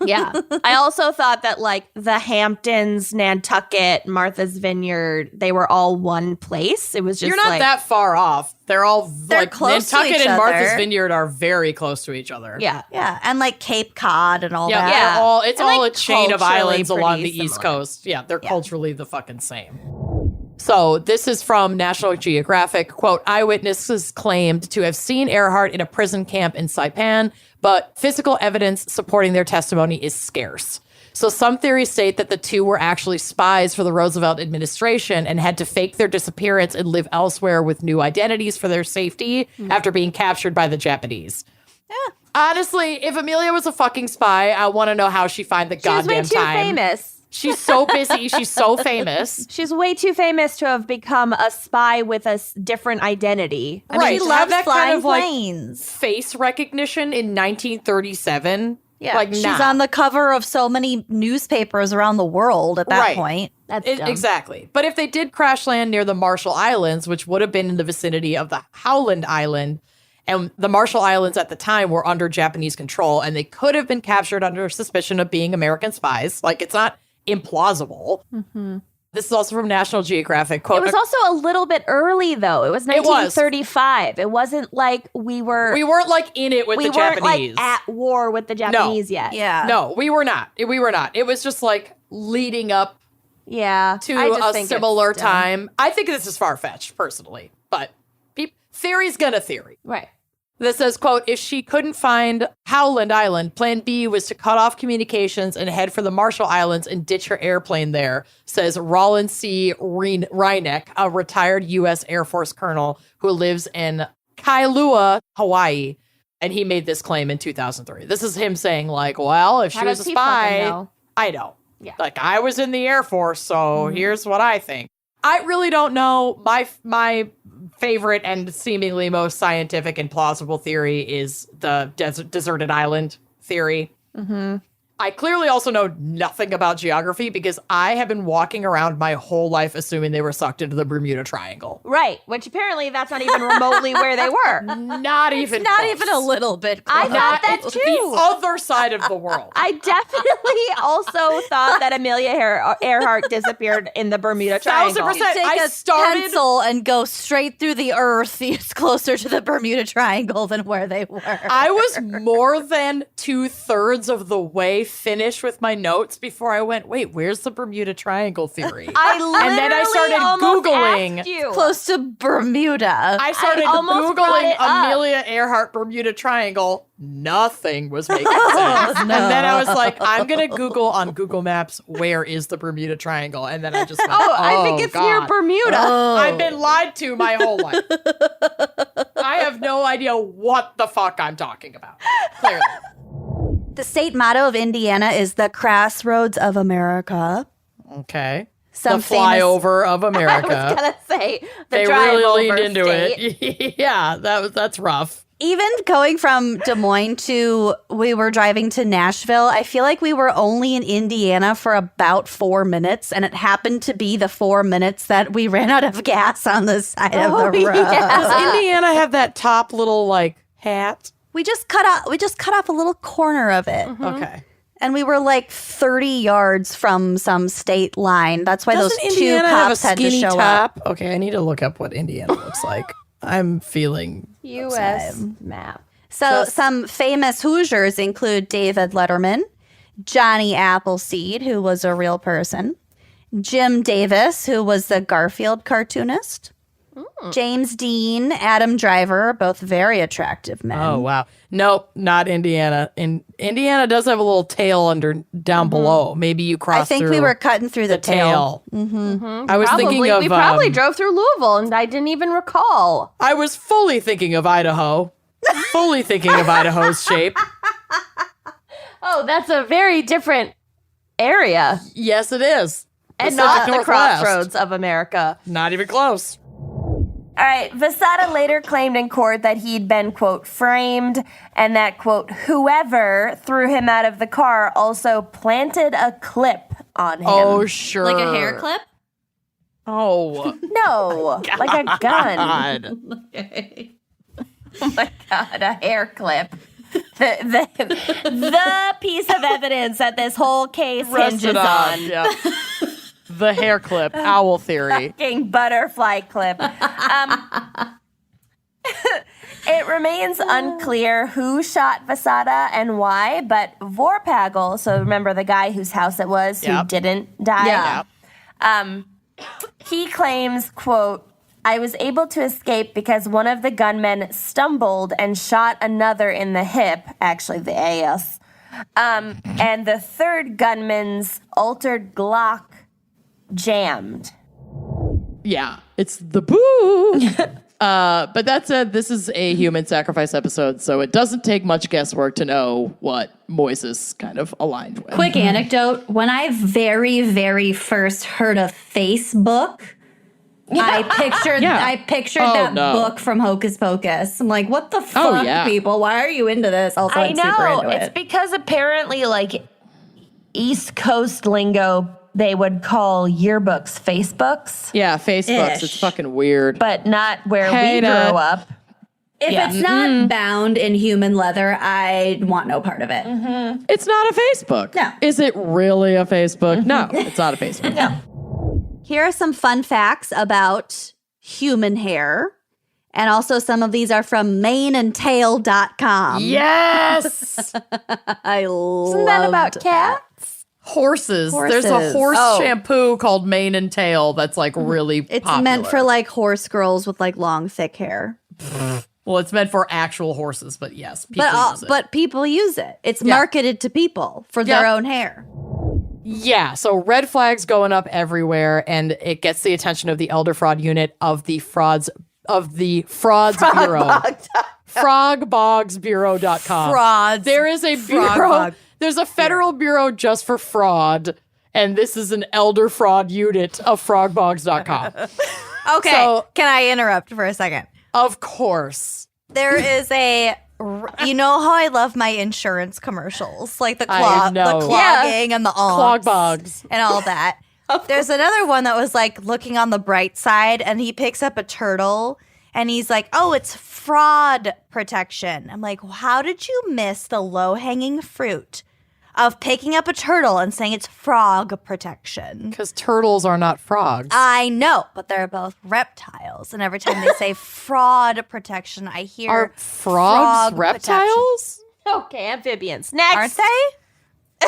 Yeah. I also thought that like the Hamptons, Nantucket, Martha's Vineyard, they were all one place. It was just You're not like, that far off. They're all like close to Nantucket each and Martha's other. Vineyard are very close to each other. Yeah. Yeah, and like Cape Cod and all Yeah, that. they're all, it's And, all like, a chain of culturally islands along the pretty East similar. Coast. Yeah, they're culturally the fucking same. So this is from National Geographic. Quote, eyewitnesses claimed to have seen Earhart in a prison camp in Saipan, but physical evidence supporting their testimony is scarce. So some theories state that the two were actually spies for the Roosevelt administration and had to fake their disappearance and live elsewhere with new identities for their safety after being captured by the Japanese. Yeah. Honestly, if Amelia was a fucking spy, I want to know how she find the She was way goddamn too time. famous. She's so busy. She's so famous. She's way too famous to have become a spy with a different identity. Right. She to have loves that flying kind of like planes. face recognition in 1937. Yeah, like she's nah. on the cover of so many newspapers around the world at that Right. point. That's dumb. Exactly. But if they did crash land near the Marshall Islands, which would have been in the vicinity of the Howland Island, and the Marshall Islands at the time were under Japanese control, and they could have been captured under suspicion of being American spies. Like, it's not implausible. Mm-hmm. This is also from National Geographic. Quote, It was also a little bit early, though. It was 1935. It wasn't like we weren't like in it with we the weren't Japanese. like at war with the Japanese yet. Yeah. No, we were not. We were not. It was just like leading up Yeah. to I just a think similar it's dumb. time. I think this is far-fetched, personally. But theory's gonna theory. Right. This says, quote, if she couldn't find Howland Island, plan B was to cut off communications and head for the Marshall Islands and ditch her airplane there, says Roland C. Reineck, a retired U.S. Air Force colonel who lives in Kailua, Hawaii. And he made this claim in 2003. This is him saying, like, well, if she How was a does he fucking spy, know? I know. Yeah. Like, I was in the Air Force, so here's what I think. I really don't know. My favorite and seemingly most scientific and plausible theory is the deserted island theory. Mm-hmm. I clearly also know nothing about geography because I have been walking around my whole life assuming they were sucked into the Bermuda Triangle. Right. Which apparently that's not even remotely where they were. Not even Not close. even a little bit. I close. thought that It's too. the other side of the world. I definitely also thought that Amelia Earhart disappeared in the Bermuda Triangle. 1000%. Take I a started- pencil and go straight through the earth. It's closer to the Bermuda Triangle than where they were. I was more than 2/3 of the way finished with my notes before I went, wait, where's the Bermuda Triangle theory? I literally And then I started almost Googling. asked you. Close to Bermuda. I started almost brought Googling it up. Amelia Earhart Bermuda Triangle. Nothing was making sense. And then I was like, I'm going to Google on Google Maps, where is the Bermuda Triangle? And then I just went, I think it's near God. Bermuda. I've been lied to my whole life. have no idea what the fuck I'm talking about. Clearly. The state motto of Indiana is the crossroads of America. Okay. Some the flyover of America. I was gonna say they drive really over leaned into state. it. Yeah, that's rough. Even going from Des Moines we were driving to Nashville, I feel like we were only in Indiana for about 4 minutes, and it happened to be the 4 minutes that we ran out of gas on the side of the road. Does Indiana have that top little like hat? We just cut off a little corner of it. Okay. And we were like 30 yards from some state line. That's why Doesn't those Indiana two have a cops had to skinny show top? up. Okay, I need to look up what Indiana looks like. I'm feeling U.S. map. So some famous Hoosiers include David Letterman, Johnny Appleseed, who was a real person, Jim Davis, who was the Garfield cartoonist, James Dean, Adam Driver, both very attractive men. Oh wow. Nope, not Indiana. Indiana does have a little tail down below. Maybe you crossed I think through we were cutting through the tail. I was thinking of we probably drove through Louisville, and I didn't even recall. I was fully thinking of Idaho. Fully thinking of Idaho's shape. Oh, that's a very different area, Yes, it is. and Pacific not the Northwest. crossroads of America. Not even close. All right, Vasada later claimed in court that he'd been, quote, framed, and that, quote, whoever threw him out of the car also planted a clip on him. Oh, sure. Like a hair clip? Oh. No, like a gun. God. Oh my God, a hair clip. The piece of evidence that this whole case hinges Rested on. Yeah. The hair clip, owl theory. Fucking butterfly clip. It remains unclear who shot Vasada and why, but Vorpagel, so remember the guy whose house it was who didn't die? Yeah. He claims, quote, I was able to escape because one of the gunmen stumbled and shot another in the hip, actually the ass, and the third gunman's altered Glock jammed. Yeah, it's the boo. But that said, this is a human sacrifice episode, so it doesn't take much guesswork to know what Moises kind of aligned with. Quick anecdote. When I very, very first heard of Facebook, I pictured that book from Hocus Pocus. I'm like, what the fuck, people? Why are you into this? Also, I'm super into it's it. because apparently, like, East Coast lingo, they would call yearbooks Facebooks, Yeah, Facebooks. Ish. It's fucking weird. but not where we Hate grew it. up. If it's not bound in human leather, I want no part of it. It's not a Facebook. No. Is it really a Facebook? No, it's not a Facebook. No. Here are some fun facts about human hair. And also some of these are from maneandtail.com. Yes! I love Isn't that about cats? Horses. There's a Horses. horse shampoo called Mane and Tail that's like really It's popular. meant for like horse girls with like long, thick hair. Well, it's meant for actual horses, but yes, people use it. But people use it. It's marketed to people for their own hair. Yeah, so red flags going up everywhere, and it gets the attention of the Elder Fraud Unit of the Frauds Bureau. Frogbogsbureau.com. Frauds. There is a bureau. There's a federal bureau just for fraud, and this is an Elder Fraud Unit of frogbogs.com. Okay, So- can I interrupt for a second? Of course. There is you know how I love my insurance commercials, like the I know. clogging and the Clog aunts bogs. and all that. There's another one that was like looking on the bright side, and he picks up a turtle and he's like, oh, it's fraud protection. I'm like, how did you miss the low-hanging fruit of picking up a turtle and saying it's frog protection? Because turtles are not frogs. I know, but they're both reptiles. And every time they say fraud protection, I hear Are frogs frog reptiles? Okay, amphibians. Next. Aren't they?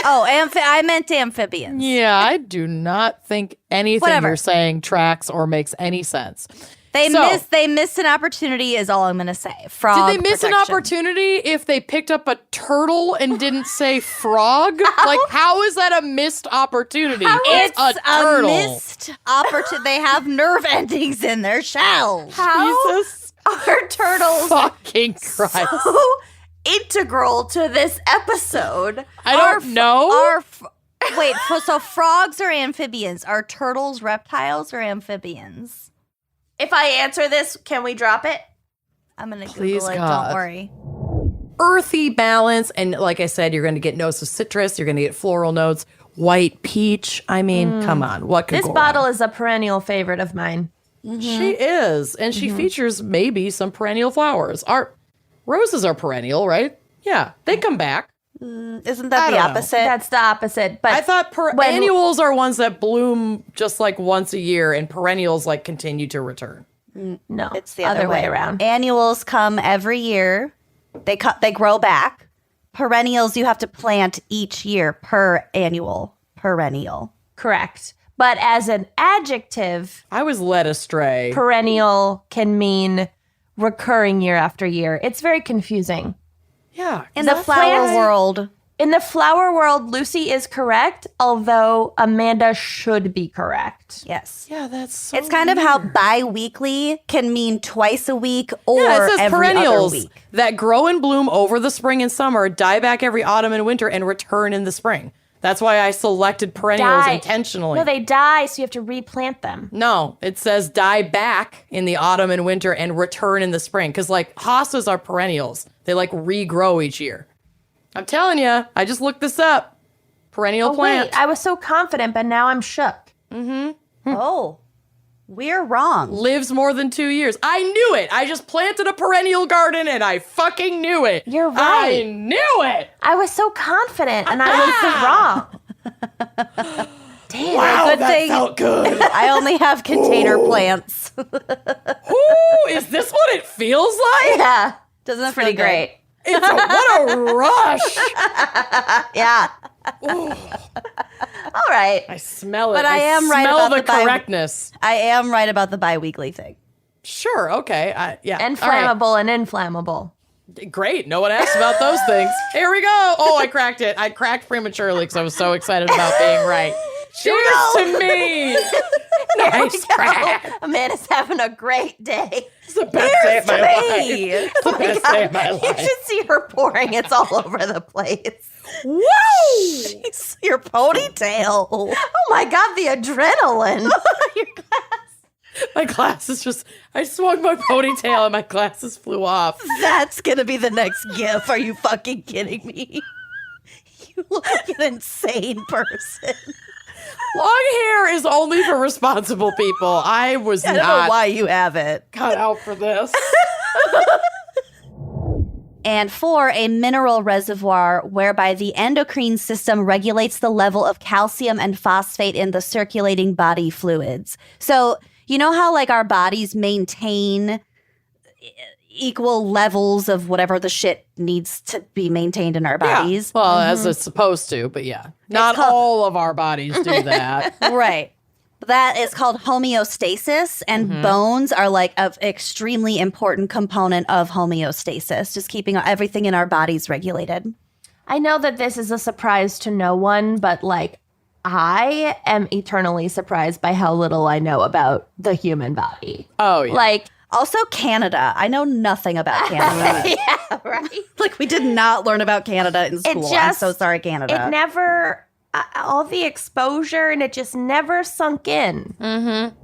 Oh, I meant amphibians. Yeah, I do not think anything Whatever. you're saying tracks or makes any sense. They So- missed an opportunity is all I'm going to say. Frog Did they miss an protection. opportunity if they picked up a turtle and didn't say frog? Like, how is that a missed opportunity? It's a turtle. missed opportunity. They have nerve endings in their shells. How? Jesus are turtles Fucking Christ. so integral to this episode? I don't know. Wait, so frogs are amphibians? Are turtles reptiles or amphibians? If I answer this, can we drop it? I'm going to Please, Google it. God. Don't worry. Earthy balance. And like I said, you're going to get notes of citrus. You're going to get floral notes. White peach. I mean, come on. What could This go bottle wrong? is a perennial favorite of mine. She is. And she features maybe some perennial flowers. Roses are perennial, right? Yeah. They come back. Isn't that I the don't know. opposite? That's the opposite. But I thought annuals are ones that bloom just like once a year, and perennials like continue to return. no, It's the other way around. Annuals come every year. They grow back. Perennials you have to plant each year per annual. Perennial. Correct. But as an adjective, I was led astray. perennial can mean recurring year after year. It's very confusing. Yeah. In the flower plants- world, In the flower world, Lucy is correct, although Amanda should be correct. yes. Yeah, that's so It's kind of how bi-weekly can mean twice a week or Yeah, it says every perennials other week. that grow and bloom over the spring and summer, die back every autumn and winter, and return in the spring. That's why I selected perennials Die. intentionally. No, they die, so you have to replant them. No, it says die back in the autumn and winter and return in the spring. Because, like, hostas are perennials. They, like, regrow each year. I'm telling you, I just looked this up. Perennial plant. Wait, I was so confident, but now I'm shook. Oh, we're wrong. Lives more than 2 years. I knew it. I just planted a perennial garden and I fucking knew it. You're I right. knew it. I was so confident, and I was wrong. Damn. Wow, good that thing- felt good. I only have container plants. Ooh, is this what it feels like? Yeah. Doesn't it Pretty feel good? great. What a rush. Yeah. All right. I smell it. But I am right smell about the the bi- correctness. I am right about the bi-weekly thing. Sure, okay. Yeah. And All right. flammable and inflammable. Great. No one asked about those things. Here we go. Oh, I cracked it. I cracked prematurely because I was so excited about being right. Cheers to me. Nice crack. Amanda's having a great day. It's the best day of my life. It's the best day of my You life. should see her pouring. It's all over the place. Woo! Your ponytail. Oh my God, the adrenaline. Your glass. My glasses just, I swung my ponytail and my glasses flew off. That's going to be the next gif. Are you fucking kidding me? You look like an insane person. Long hair is only for responsible people. I was I don't know not why you have it. cut out for this. And 4, a mineral reservoir whereby the endocrine system regulates the level of calcium and phosphate in the circulating body fluids. So, you know how like our bodies maintain equal levels of whatever the shit needs to be maintained in our bodies? Well, as it's supposed to, but yeah. Not called- all of our bodies do that. Right. That is called homeostasis, and bones are like an extremely important component of homeostasis, just keeping everything in our bodies regulated. I know that this is a surprise to no one, but like I am eternally surprised by how little I know about the human body. Oh, yeah. Like, Also, Canada. I know nothing about Canada. yeah, right. Like, we did not learn about Canada in school. I'm just- so sorry, Canada. It never, all the exposure, and it just never sunk in. and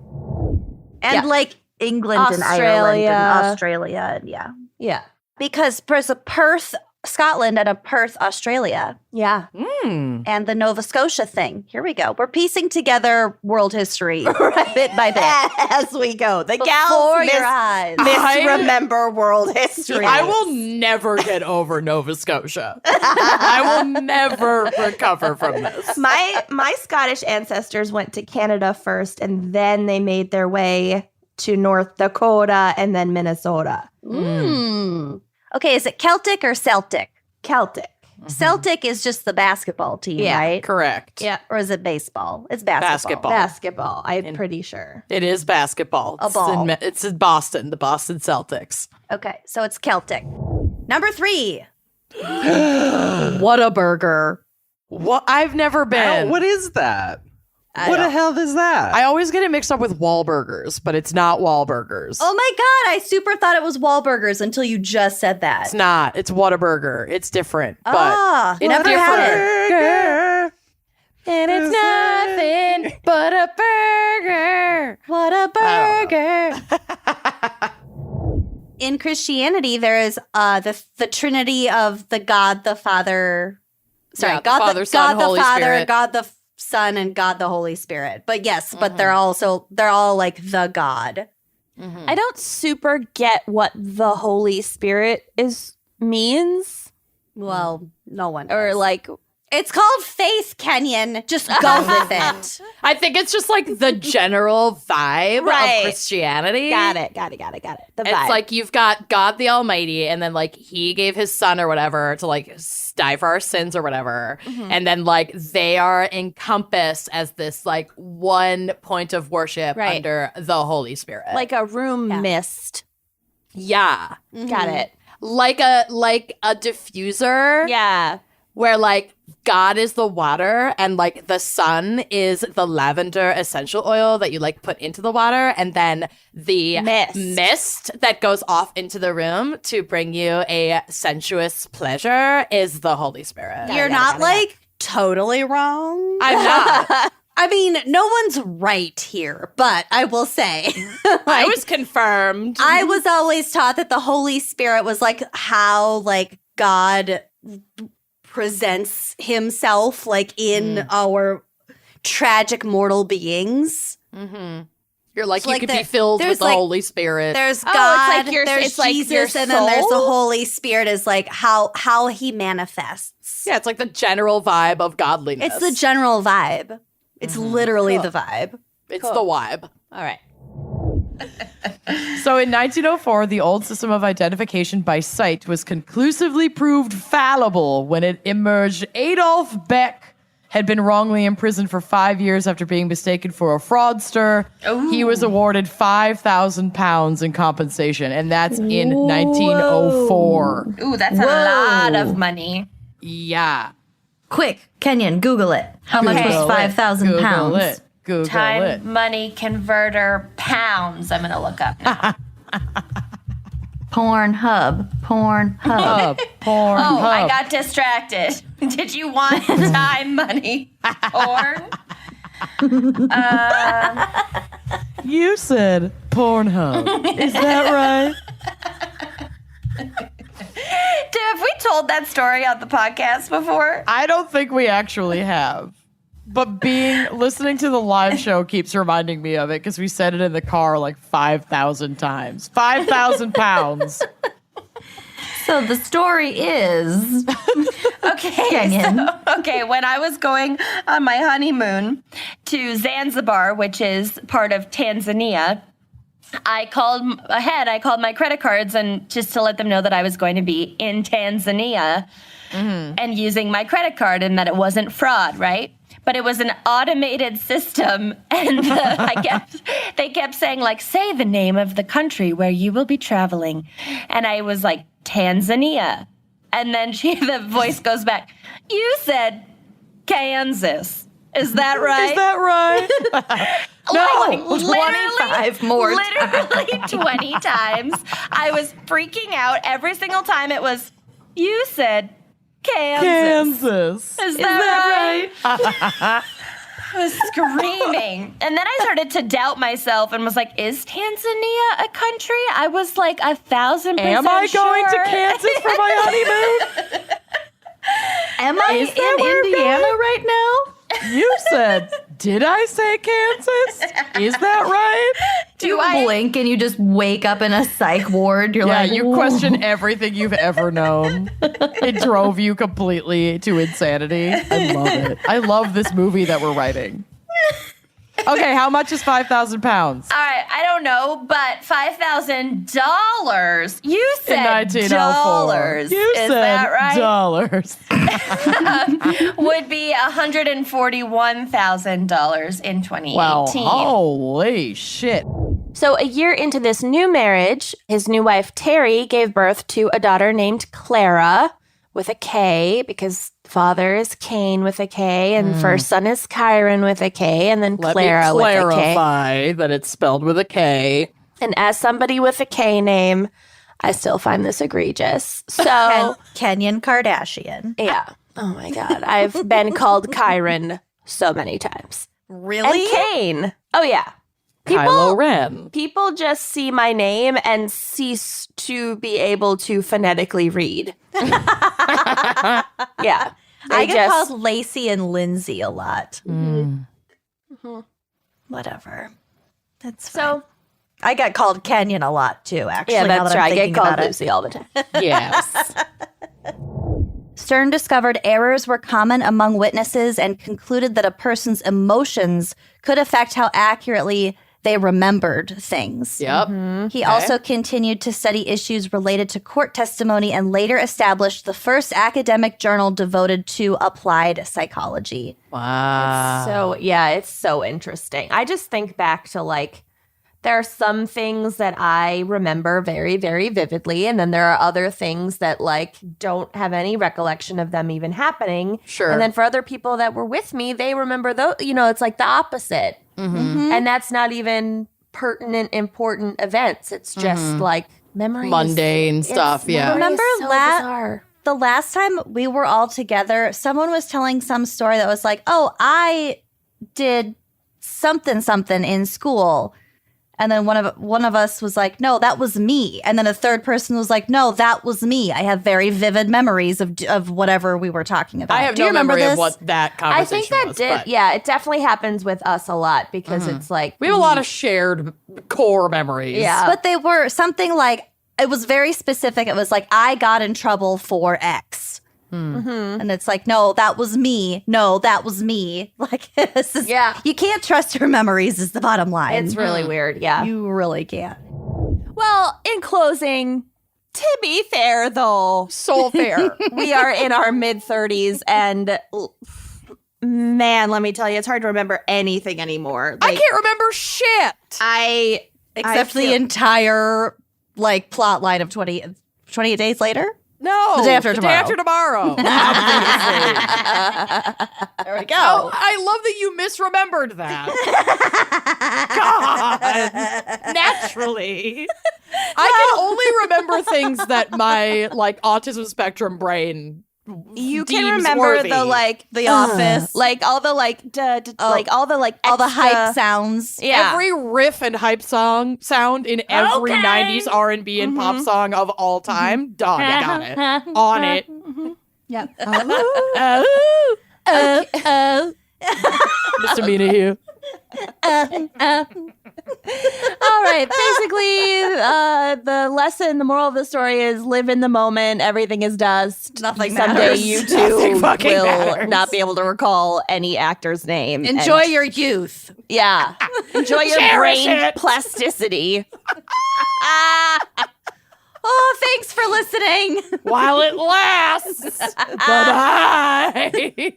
yeah. like England and Ireland Australia. and Australia. And yeah. Yeah. Because there's a Perth, Scotland, and a Perth, Australia. Yeah. And the Nova Scotia thing. Here we go. We're piecing together world history bit by bit. As we go. The Before gals your eyes. misremember world history. I will never get over Nova Scotia. I will never recover from this. My Scottish ancestors went to Canada first, and then they made their way to North Dakota and then Minnesota. Okay, is it Celtic or Celtic? Celtic. Celtic is just the basketball team, Yeah. right? Correct. Yeah. Or is it baseball? It's basketball. Basketball. I'm pretty sure. It is basketball. A ball. It's in Boston, the Boston Celtics. Okay, so it's Celtic. Number 3. What a burger. What? I've never been. What is that? What the hell is that? I always get it mixed up with Wahlburgers, but it's not Wahlburgers. Oh my God, I super thought it was Wahlburgers until you just said that. It's not. It's Whataburger. It's different. But it's never had different. And it's nothing but a burger. What a burger. In Christianity, there is the Trinity of the God the Father. Sorry, Yeah, the God Father, the Son, God Holy the Father, Spirit. God the Son, and God the Holy Spirit. But yes, but they're all like the God. I don't super get what the Holy Spirit means. Well, no one Or does. like, It's called faith, Kenyon. Just go with it. I think it's just like the general vibe Right. of Christianity. got it. The It's vibe. like you've got God the Almighty, and then like he gave his son or whatever to like die for our sins or whatever. And then like they are encompassed as this like one point of worship Right. under the Holy Spirit. like a room mist. yeah. Got it. Like a diffuser. Yeah. Where like God is the water and like the sun is the lavender essential oil that you like put into the water, and then the mist that goes off into the room to bring you a sensuous pleasure is the Holy Spirit. You're not like totally wrong. I'm not. I mean, no one's right here, but I will say, I was confirmed. I was always taught that the Holy Spirit was like how like God presents himself like in our tragic mortal beings. You're like So, you like, could be filled with there's, the like- Holy Spirit. There's Oh, God, it's like your- there's it's like Jesus, your and then there's the soul? Holy Spirit is like how he manifests. Yeah, it's like the general vibe of godliness. It's the general vibe. It's literally the vibe. It's the vibe. All right. So in 1904, the old system of identification by sight was conclusively proved fallible when it emerged Adolf Beck had been wrongly imprisoned for 5 years after being mistaken for a fraudster. He was awarded £5,000 in compensation, and that's in 1904. Ooh, that's a lot of money. Yeah. Quick, Kenyon, Google it. How much Okay. was 5,000 Google pounds? it. Google Time, it. money, converter, pounds. I'm going to look up now. Pornhub. Porn Oh, I Hub. got distracted. Did you want time, money, porn? You said Pornhub. Is that right? Have we told that story on the podcast before? I don't think we actually have. But listening to the live show keeps reminding me of it because we said it in the car like 5,000 times. 5,000 pounds. So the story is Okay, when I was going on my honeymoon to Zanzibar, which is part of Tanzania, I called my credit cards and just to let them know that I was going to be in Tanzania and using my credit card and that it wasn't fraud, right? But it was an automated system, and they kept saying, like, say the name of the country where you will be traveling. And I was like, Tanzania. And then the voice goes back, you said Kansas. Is that right? Is that right? No, 25 more literally 20 times. I was freaking out every single time it was, you said Kansas. Is that right? I was screaming. And then I started to doubt myself and was like, is Tanzania a country? I was like 1,000% Am I sure. going to Kansas for my honeymoon? Am I Is that where in Indiana right now? You said, did I say Kansas? Is that right? Do you blink and you just wake up in a psych ward? You're Yeah, like, you question everything you've ever known. It drove you completely to insanity. I love it. I love this movie that we're writing. Okay, how much is 5,000 pounds? All right, I don't know, but $5,000. You In said 1904. dollars. You Is said that right? dollars. Would be $141,000 in 2018. Wow, holy shit. So, a year into this new marriage, his new wife, Terry, gave birth to a daughter named Clara, with a K because father is Cain with a K and first son is Chiron with a K and then Clara with a K. Let me clarify that it's spelled with a K. And as somebody with a K name, I still find this egregious. So, Kenyan Kardashian. yeah. Oh my God. I've been called Chiron so many times. Really? And Cain. Oh, yeah. Kylo Ren. People just see my name and cease to be able to phonetically read. Yeah. I get called Lacey and Lindsay a lot. Whatever. That's fine. So, I get called Kenyan a lot too, actually. yeah, now that's that I'm right. I get thinking called about it. Lucy all the time. Yes. Stern discovered errors were common among witnesses and concluded that a person's emotions could affect how accurately they remembered things. Yep. He also continued to study issues related to court testimony and later established the first academic journal devoted to applied psychology. Wow. So, yeah, it's so interesting. I just think back to like, there are some things that I remember very, very vividly. And then there are other things that like don't have any recollection of them even happening. Sure. And then for other people that were with me, they remember those, it's like the opposite. And that's not even pertinent, important events. It's just like memories. Mundane stuff, yeah. Remember so bizarre. the last time we were all together, someone was telling some story that was like, oh, I did something in school. And then one of us was like, no, that was me. And then a third person was like, no, that was me. I have very vivid memories of whatever we were talking about. I have Do you no remember memory this? of what that I conversation think that was. did. But Yeah, it definitely happens with us a lot because it's like we have a lot of shared core memories. Yeah. But they were something like, it was very specific. It was like, I got in trouble for X. And it's like, no, that was me. No, that was me. Like, this is, Yeah. you can't trust your memories is the bottom line. It's really weird. Yeah. You really can't. Well, in closing, to be fair though, So fair. we are in our mid-30s and man, let me tell you, it's hard to remember anything anymore. I can't remember shit. Except the entire, like, plot line of 28 days later. No. The day after The day after tomorrow. There we go. Oh, I love that you misremembered that. God. Naturally. I can only remember things that my like autism spectrum brain You can deems remember worthy. the like The Office. like all the like like all the like all the extra- hype sounds. Yeah. Every riff and hype sound in every 90s R&B and pop song of all time. Done. Got it. On it. Yep. Misdemeanor here. All right. Basically, the lesson, the moral of the story is live in the moment. Everything is dust. Nothing Someday matters. you Nothing too fucking will matters. not be able to recall any actor's name. Enjoy And- your youth. yeah. Enjoy your Cherish brain it. plasticity. Oh, thanks for listening. While it lasts. Bye-bye.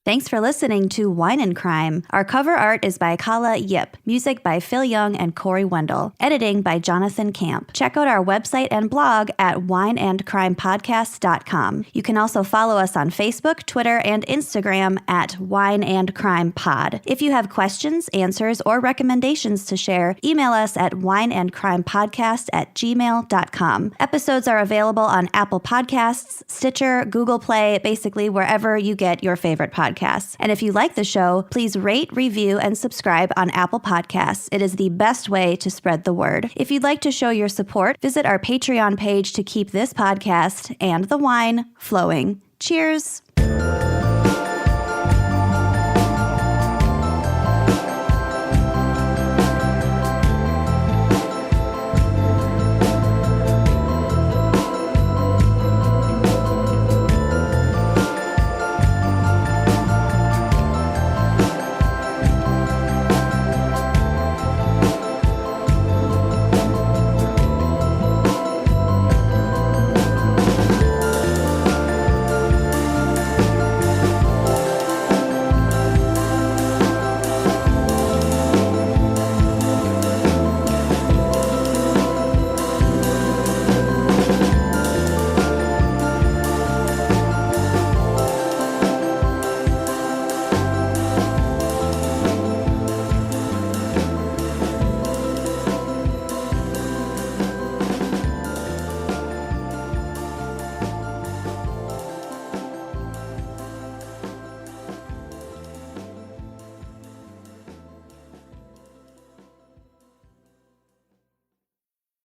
Thanks for listening to Wine and Crime. Our cover art is by Kala Yip. Music by Phil Young and Corey Wendell. Editing by Jonathan Camp. Check out our website and blog at wineandcrimepodcast.com. You can also follow us on Facebook, Twitter, and Instagram at Wine and Crime Pod. If you have questions, answers, or recommendations to share, email us at wineandcrimepodcast@gmail.com. Episodes are available on Apple Podcasts, Stitcher, Google Play, basically wherever you get your favorite podcasts. And if you like the show, please rate, review, and subscribe on Apple Podcasts. It is the best way to spread the word. If you'd like to show your support, visit our Patreon page to keep this podcast and the wine flowing. Cheers.